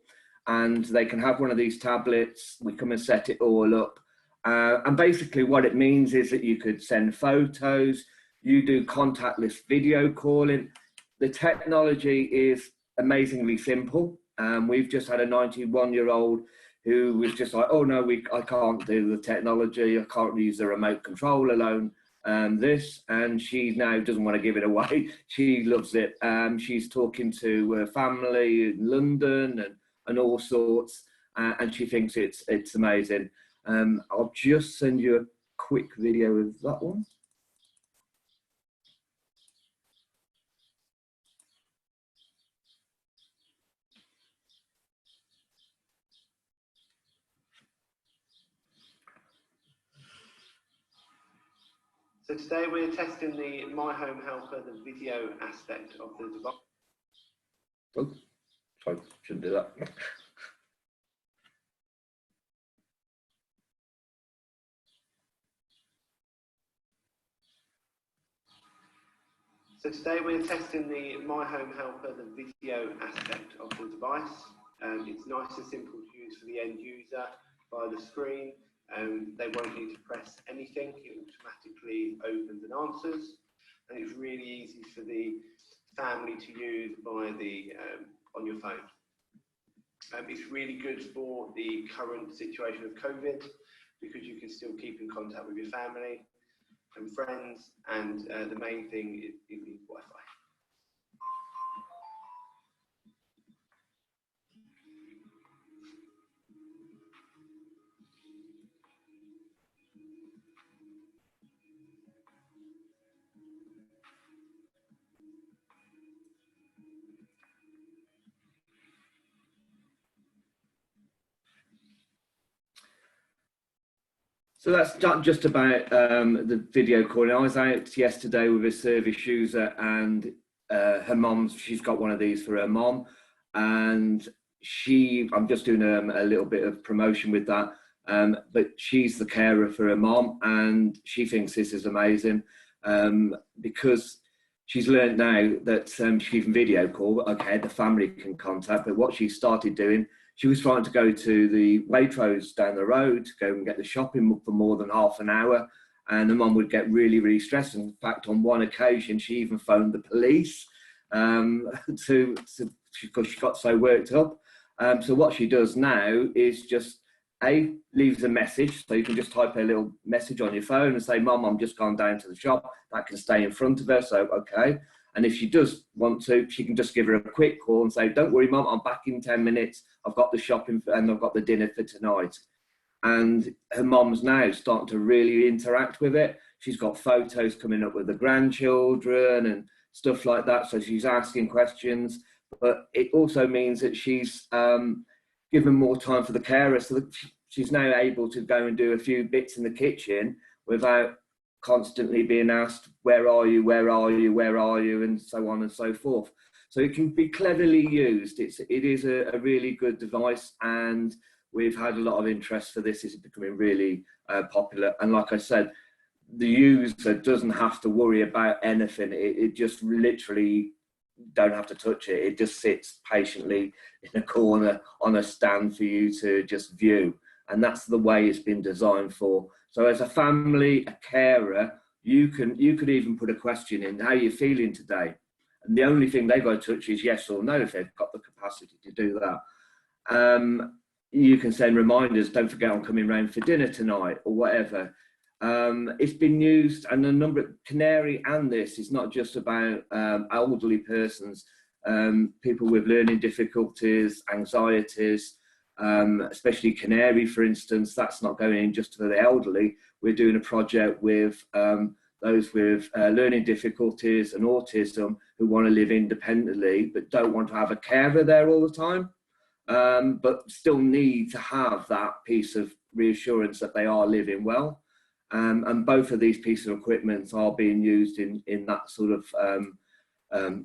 and they can have one of these tablets. We come and set it all up. And basically what it means is that you could send photos, you do contactless video calling. The technology is amazingly simple. We've just had a 91-year-old who was just like, oh no, I can't do the technology, I can't use the remote control alone, and she now doesn't want to give it away. She loves it. She's talking to her family in London and all sorts, and she thinks it's amazing. I'll just send you a quick video of that one. So today we're testing the My Home Helper, the video aspect of the device. Oh, sorry, shouldn't do that. So today we're testing the My Home Helper, the video aspect of the device. It's nice and simple to use for the end user via the screen. They won't need to press anything, it automatically opens and answers, and it's really easy for the family to use via the on your phone. It's really good for the current situation of COVID because you can still keep in contact with your family and friends, and the main thing is it needs Wi-Fi. So that's not just about the video calling. I was out yesterday with a service user, and her mum's, she's got one of these for her mum, and I'm just doing a little bit of promotion with that, but she's the carer for her mum, and she thinks this is amazing because she's learned now that she can video call. Okay, the family can contact, but what she started doing, she was trying to go to the Waitrose down the road to go and get the shopping for more than half an hour, and the mum would get really, really stressed. In fact, on one occasion, she even phoned the police because she got so worked up. So what she does now is just leaves a message, so you can just type a little message on your phone and say, "Mum, I'm just gone down to the shop." That can stay in front of her, so okay. And if she does want to, she can just give her a quick call and say, "Don't worry, Mum, I'm back in 10 minutes. I've got the shopping and I've got the dinner for tonight." And her mum's now starting to really interact with it. She's got photos coming up with the grandchildren and stuff like that. So she's asking questions, but it also means that she's given more time for the carer. So that she's now able to go and do a few bits in the kitchen without constantly being asked, "Where are you? Where are you? Where are you?" and so on and so forth. So it can be cleverly used. It is a really good device, and we've had a lot of interest for this. It's becoming really popular. And like I said, the user doesn't have to worry about anything. It just literally don't have to touch it. It just sits patiently in a corner on a stand for you to just view. And that's the way it's been designed for. So as a family, a carer, you could even put a question in, "How are you feeling today?" And the only thing they've got to touch is yes or no if they've got the capacity to do that. You can send reminders, "Don't forget I'm coming round for dinner tonight," or whatever. It's been used, and a number of Canary, and this is not just about elderly persons, people with learning difficulties, anxieties, especially Canary, for instance. That's not going in just for the elderly. We're doing a project with those with learning difficulties and autism who want to live independently but don't want to have a carer there all the time, but still need to have that piece of reassurance that they are living well. And both of these pieces of equipment are being used in that sort of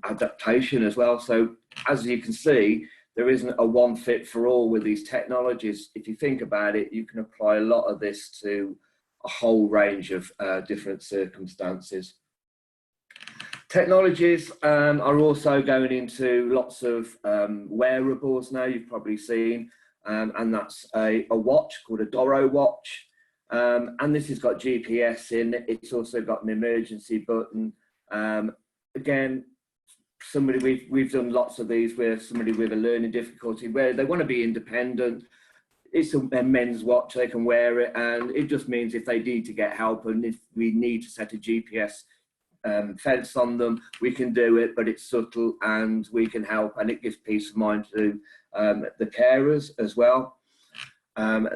adaptation as well. So as you can see, there isn't a one fit for all with these technologies. If you think about it, you can apply a lot of this to a whole range of different circumstances. Technologies are also going into lots of wearables now, you've probably seen, and that's a watch called a Doro watch. And this has got GPS in it. It's also got an emergency button. Again, we've done lots of these where somebody with a learning difficulty, where they want to be independent. it's a men's watch, they can wear it, and it just means if they need to get help and if we need to set a GPS fence on them, we can do it, but it's subtle and we can help, and it gives peace of mind to the carers as well.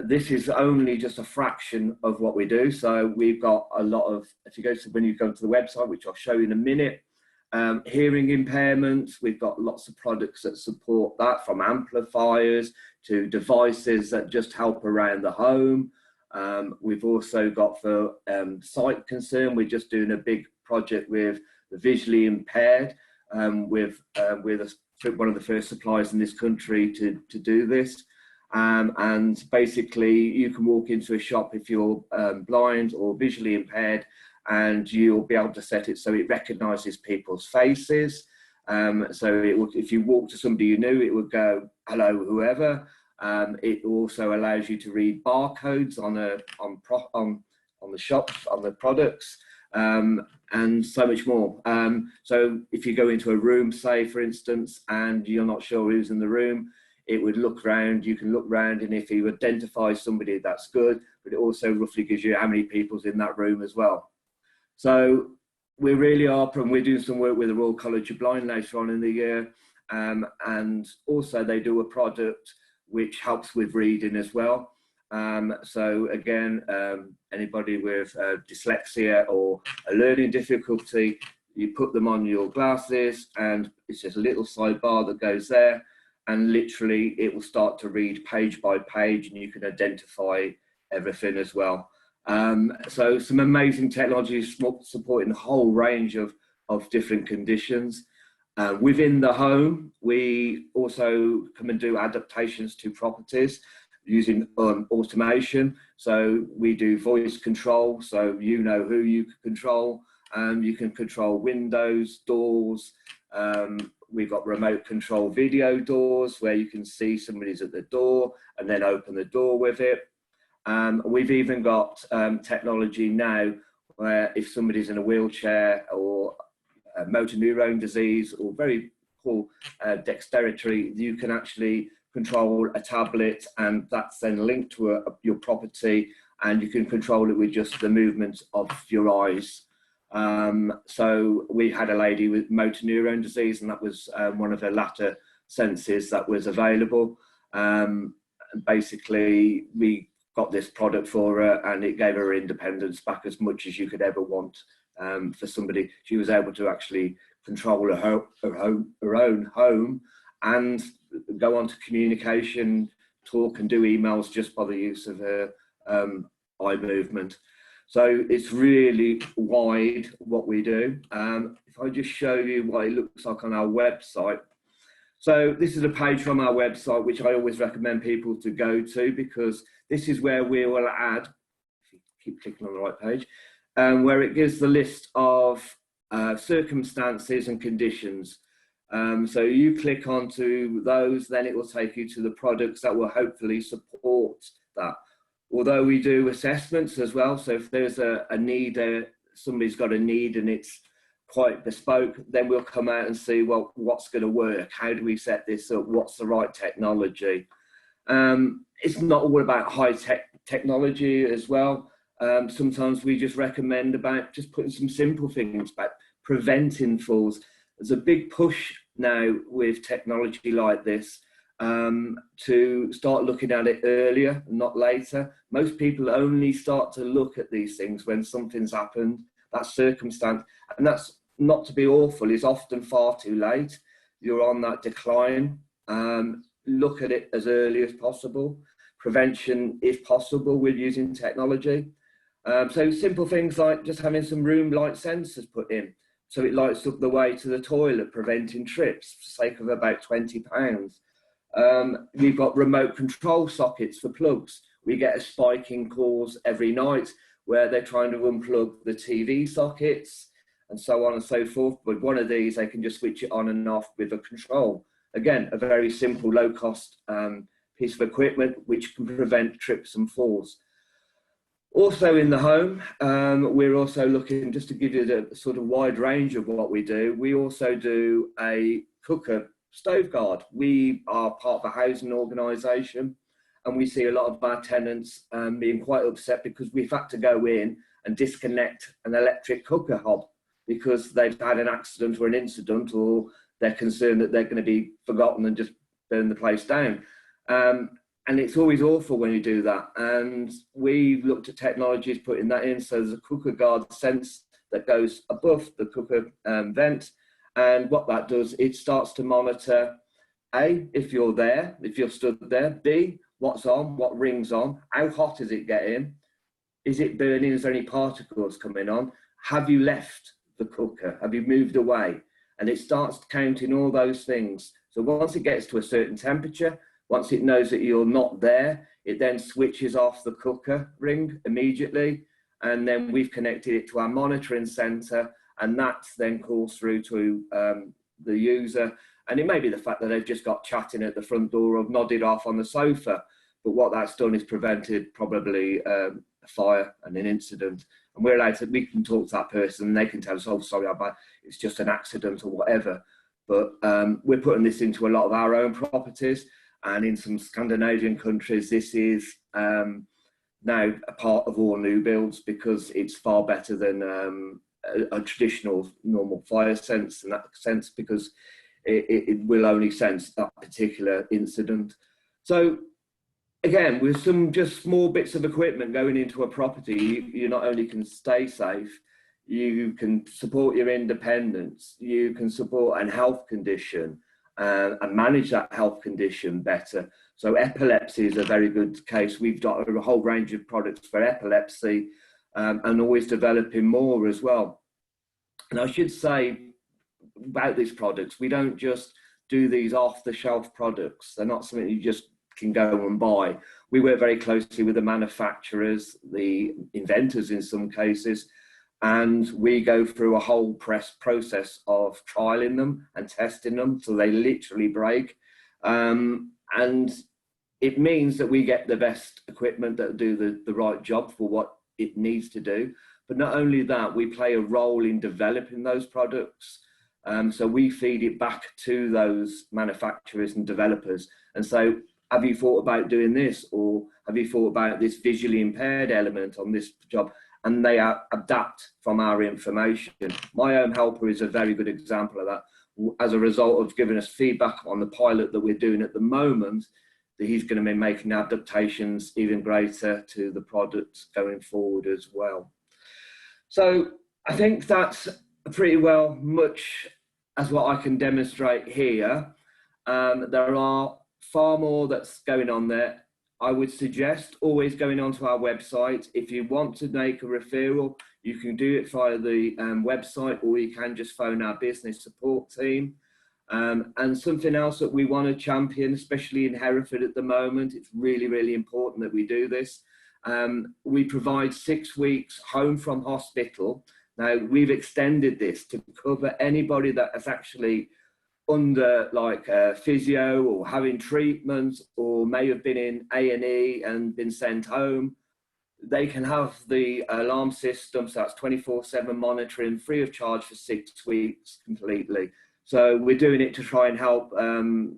This is only just a fraction of what we do. So we've got a lot of, if you go to, when you go to the website, which I'll show you in a minute, hearing impairments, we've got lots of products that support that, from amplifiers to devices that just help around the home. We've also got for sight concern, we're just doing a big project with the visually impaired, with one of the first suppliers in this country to do this. And basically you can walk into a shop if you're blind or visually impaired, and you'll be able to set it so it recognises people's faces. So it will, if you walk to somebody you knew, it would go, hello, whoever. It also allows you to read barcodes on the shops, on the products, and so much more. So if you go into a room, say for instance, and you're not sure who's in the room, it would look around, you can look around, and if you identify somebody, that's good, but it also roughly gives you how many people's in that room as well. So we really are, and we're doing some work with the Royal College of Blind later on in the year, and also they do a product which helps with reading as well. So again, anybody with dyslexia or a learning difficulty, you put them on your glasses and it's just a little sidebar that goes there, and literally it will start to read page by page, and you can identify everything as well. So some amazing technology supporting a whole range of different conditions. Within the home, we also come and do adaptations to properties using automation. So we do voice control, so you know who you can control. You can control windows, doors. We've got remote control video doors where you can see somebody's at the door and then open the door with it. We've even got technology now where if somebody's in a wheelchair or motor neurone disease or very poor dexterity, you can actually control a tablet, and that's then linked to your property, and you can control it with just the movement of your eyes. So we had a lady with motor neurone disease, and that was one of her latter senses that was available. Basically, we got this product for her, and it gave her independence back as much as you could ever want for somebody. She was able to actually control her own home and go on to communication, talk and do emails just by the use of her eye movement. So it's really wide what we do. If I just show you what it looks like on our website. So this is a page from our website, which I always recommend people to go to, because this is where we will add, if you keep clicking on the right page, where it gives the list of circumstances and conditions. So you click onto those, then it will take you to the products that will hopefully support that. Although we do assessments as well, so if there's a need, somebody's got a need and it's quite bespoke, then we'll come out and see, well, what's going to work? How do we set this up? What's the right technology? It's not all about high-tech technology as well. Sometimes we just recommend about just putting some simple things about preventing falls. There's a big push now with technology like this to start looking at it earlier, not later. Most people only start to look at these things when something's happened, that circumstance, and that's not to be awful, is often far too late. You're on that decline. Look at it as early as possible. Prevention, if possible, with using technology. So simple things like just having some room light sensors put in, so it lights up the way to the toilet, preventing trips for the sake of about £20. We've got remote control sockets for plugs. We get a spike in calls every night where they're trying to unplug the TV sockets and so on and so forth. But one of these, they can just switch it on and off with a control. Again, a very simple, low cost piece of equipment which can prevent trips and falls. Also in the home, we're also looking, just to give you the sort of wide range of what we do, we also do a cooker stove guard. We are part of a housing organisation, and we see a lot of our tenants being quite upset because we've had to go in and disconnect an electric cooker hob because they've had an accident or an incident, or they're concerned that they're going to be forgotten and just burn the place down. And it's always awful when you do that. And we looked at technologies putting that in. So there's a cooker guard sense that goes above the cooker vent. And what that does, it starts to monitor, A, if you're there, if you're stood there, B, what's on, what rings on, how hot is it getting, is it burning, is there any particles coming on, have you left the cooker, have you moved away? And it starts counting all those things. So once it gets to a certain temperature, once it knows that you're not there, it then switches off the cooker ring immediately. And then we've connected it to our monitoring center, and that then calls through to the user. And it may be the fact that they've just got chatting at the front door or nodded off on the sofa. But what that's done is prevented probably a fire and an incident. And we're allowed to, we can talk to that person and they can tell us, oh, sorry, it's just an accident or whatever. But we're putting this into a lot of our own properties. And in some Scandinavian countries, this is now a part of all new builds because it's far better than a traditional normal fire sense in that sense, because it will only sense that particular incident. So again, with some just small bits of equipment going into a property, you not only can stay safe, you can support your independence, you can support a health condition and manage that health condition better. So epilepsy is a very good case. We've got a whole range of products for epilepsy and always developing more as well. And I should say about these products, we don't just do these off-the-shelf products. They're not something you just can go and buy. We work very closely with the manufacturers, the inventors in some cases, and we go through a whole process of trialing them and testing them so they literally break. And it means that we get the best equipment that do the right job for what it needs to do. But not only that, we play a role in developing those products. So we feed it back to those manufacturers and developers and say, have you thought about doing this? Or have you thought about this visually impaired element on this job? And they adapt from our information. My Home Helper is a very good example of that. As a result of giving us feedback on the pilot that we're doing at the moment, that he's going to be making adaptations even greater to the products going forward as well. So I think that's pretty well much as what I can demonstrate here. There are far more that's going on there. I would suggest always going onto our website. If you want to make a referral, you can do it via the website, or you can just phone our business support team. And something else that we want to champion, especially in Hereford at the moment, it's really, really important that we do this. We provide 6 weeks home from hospital. Now, we've extended this to cover anybody that is actually under like physio or having treatment, or may have been in A&E and been sent home. They can have the alarm system, so that's 24/7 monitoring, free of charge for 6 weeks completely. So we're doing it to try and help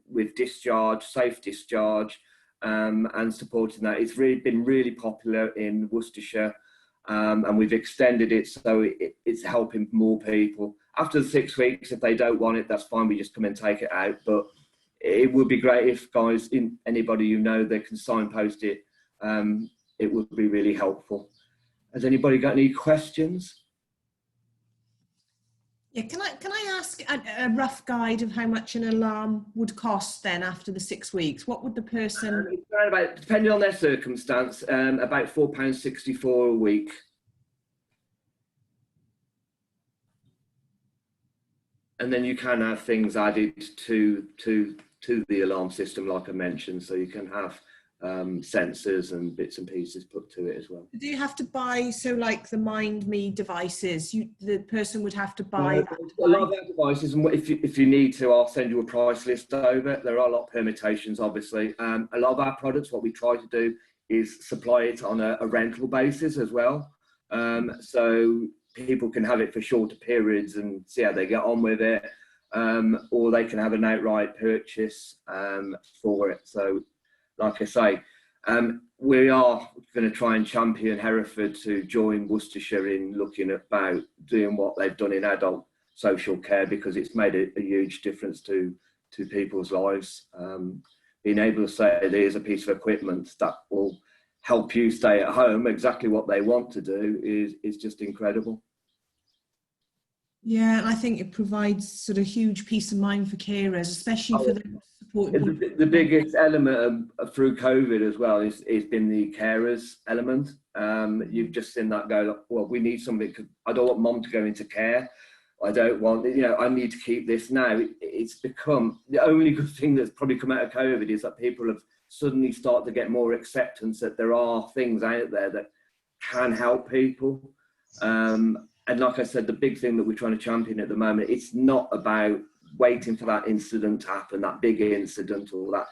with discharge, safe discharge, and supporting that. It's really been really popular in Worcestershire, and we've extended it so it's helping more people. After the 6 weeks, if they don't want it, that's fine. We just come and take it out. But it would be great if guys, anybody you know, they can signpost it. It would be really helpful. Has anybody got any questions? Yeah, can I ask a rough guide of how much an alarm would cost then after the 6 weeks? What would the person? It's around about, depending on their circumstance, about £4.64 a week. And then you can have things added to the alarm system, like I mentioned. So you can have sensors and bits and pieces put to it as well. Do you have to buy, so like the Mind Me devices, the person would have to buy that? A lot of our devices, and if you need to, I'll send you a price list over. There are a lot of permutations, obviously. A lot of our products, what we try to do is supply it on a rental basis as well. So people can have it for shorter periods and see how they get on with it, or they can have an outright purchase for it. So like I say, We are going to try and champion Hereford to join Worcestershire in looking about doing what they've done in adult social care, because it's made a huge difference to people's lives. Being able to say there's a piece of equipment that will help you stay at home, exactly what they want to do, is just incredible. Yeah, and I think it provides sort of huge peace of mind for carers, especially for the supporting. The biggest element through COVID as well is been the carers element. You've just seen that go, well, we need something, because I don't want mom to go into care. I don't want, I need to keep this now. It's become, the only good thing that's probably come out of COVID is that people have suddenly started to get more acceptance that there are things out there that can help people. And like I said, the big thing that we're trying to champion at the moment, it's not about waiting for that incident to happen, that big incident or that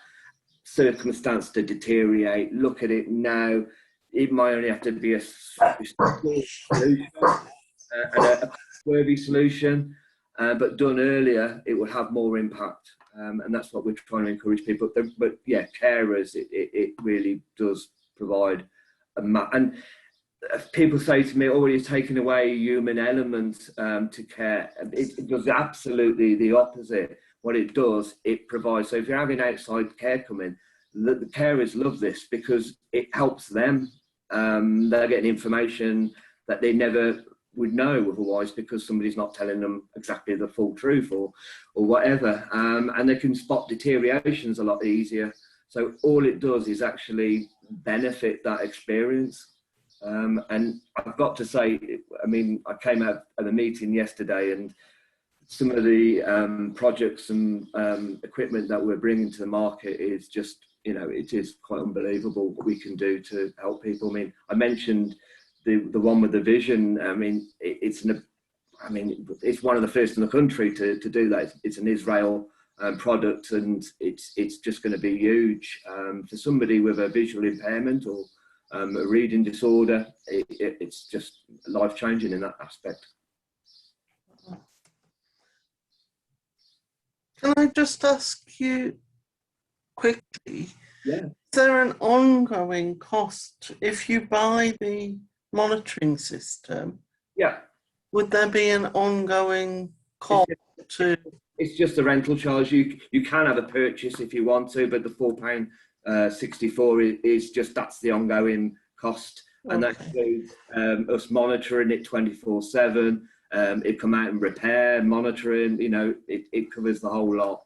circumstance to deteriorate. Look at it now. It might only have to be a solution, and a worthy solution, but done earlier, it will have more impact. And that's what we're trying to encourage people. But yeah, carers, it really does provide and people say to me, oh, you're taking away a human element to care. It does absolutely the opposite. What it does, it provides, so if you're having outside care come in, the carers love this because it helps them. They're getting information that they never would know otherwise, because somebody's not telling them exactly the full truth or whatever. And they can spot deteriorations a lot easier. So all it does is actually benefit that experience. And I've got to say, I mean, I came out of a meeting yesterday, and some of the projects and equipment that we're bringing to the market is just, it is quite unbelievable what we can do to help people. I mean, I mentioned the one with the vision. I mean, it's one of the first in the country to do that. It's an Israel product, and it's just going to be huge for somebody with a visual impairment or a reading disorder. It's just life-changing in that aspect. Can I just ask you quickly, Yeah. is there an ongoing cost if you buy the monitoring system? Yeah. Would there be an ongoing cost to? It's just a rental charge. You can have a purchase if you want to, but the £4.64 is just, that's the ongoing cost. And that includes us monitoring it 24/7. It come out and repair, monitoring, it covers the whole lot.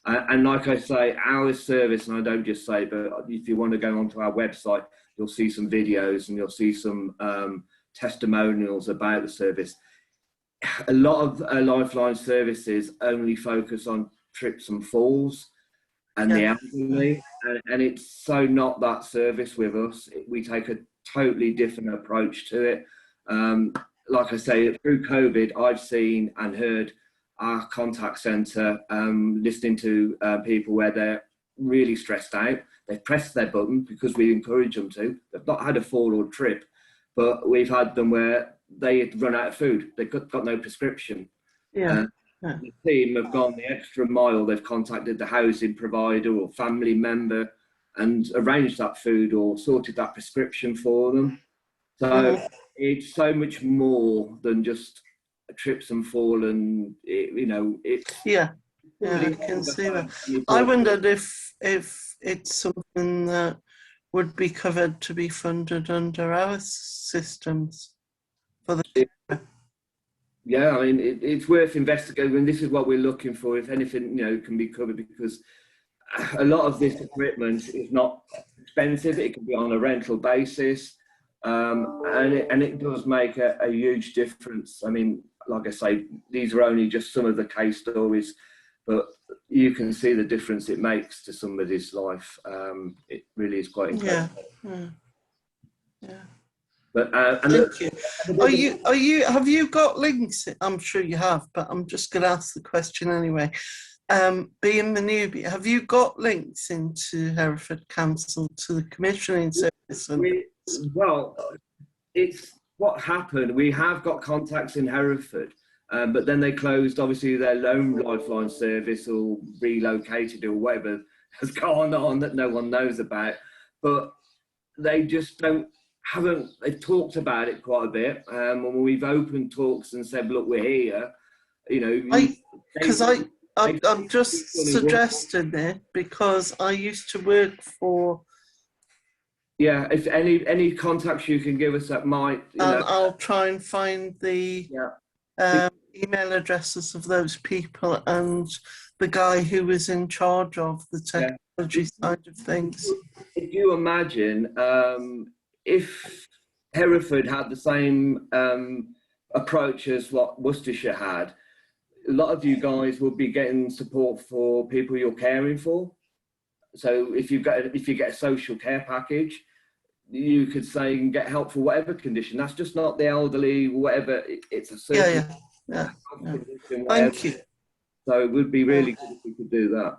And like I say, our service, and I don't just say, but if you want to go onto our website, you'll see some videos and you'll see some testimonials about the service. A lot of Lifeline services only focus on trips and falls and the elderly, and it's so not that service with us. We take a totally different approach to it. Like I say, through COVID, I've seen and heard our contact centre listening to people where they're really stressed out. They've pressed their button because we encourage them to. They've not had a fall or trip, but we've had them where they had run out of food. They've got no prescription. The team have gone the extra mile. They've contacted the housing provider or family member and arranged that food or sorted that prescription for them. So it's so much more than just a trips and fall, and I can see that. I wondered if it's something that would be covered to be funded under our systems for the. Yeah, I mean, it's worth investigating, and this is what we're looking for. If anything, can be covered, because a lot of this equipment is not expensive. It can be on a rental basis, and it does make a huge difference. I mean, like I say, these are only just some of the case stories, but you can see the difference it makes to somebody's life. It really is quite incredible. Yeah. But thank you. Have you got links? I'm sure you have, but I'm just going to ask the question anyway. Being the newbie, have you got links into Hereford Council to the commissioning service? Well, it's what happened. We have got contacts in Hereford, but then they closed, obviously, their own Lifeline service, or relocated, or whatever has gone on that no one knows about. but they just they've talked about it quite a bit. When we've opened talks and said, look, we're here, you know. I'm just suggesting it because I used to work for. Yeah, if any contacts you can give us that might, I'll try and find the email addresses of those people and the guy who was in charge of the technology side of things. If you imagine, if Hereford had the same approach as what Worcestershire had, a lot of you guys will be getting support for people you're caring for. So if you get a social care package, you could say you can get help for whatever condition. That's just not the elderly, whatever. It's a certain condition. Thank you. So it would be really good if we could do that.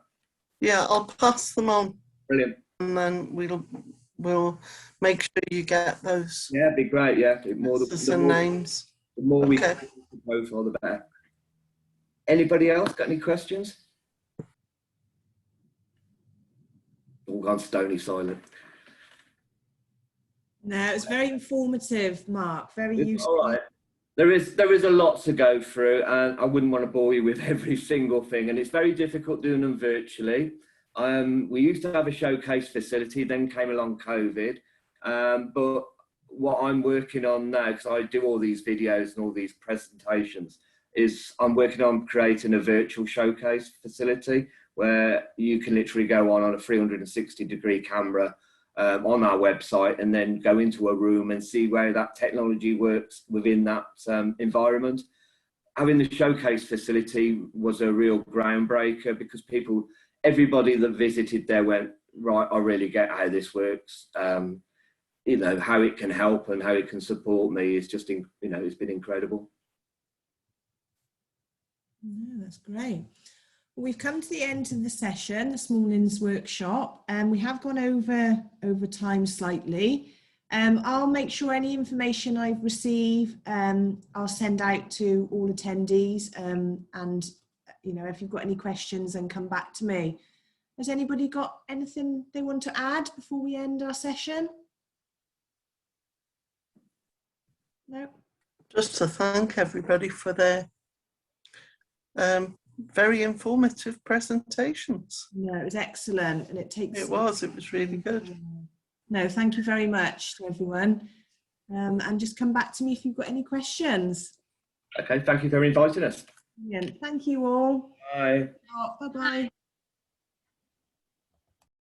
Yeah, I'll pass them on. Brilliant. And then we'll make sure you get those. Yeah, it'd be great. Yeah, the more names. The more we can profile, the better. Anybody else got any questions? All gone stony silent. No, it was very informative, Mark. Very useful. All right. There is a lot to go through, and I wouldn't want to bore you with every single thing. And it's very difficult doing them virtually. We used to have a showcase facility, then came along COVID. But what I'm working on now, because I do all these videos and all these presentations, is I'm working on creating a virtual showcase facility where you can literally go on a 360-degree camera on our website and then go into a room and see where that technology works within that environment. Having the showcase facility was a real groundbreaker because everybody that visited there went, right, I really get how this works. You know, how it can help and how it can support me is just, it's been incredible. Yeah, that's great. Well, we've come to the end of the session, this morning's workshop, and we have gone over time slightly. I'll make sure any information I've received, I'll send out to all attendees, and if you've got any questions, then come back to me. Has anybody got anything they want to add before we end our session? No. Just to thank everybody for their very informative presentations. No, it was excellent, and it was really good. No, thank you very much to everyone, and just come back to me if you've got any questions. Okay, thank you for inviting us. Brilliant. Thank you all. Bye. Bye-bye.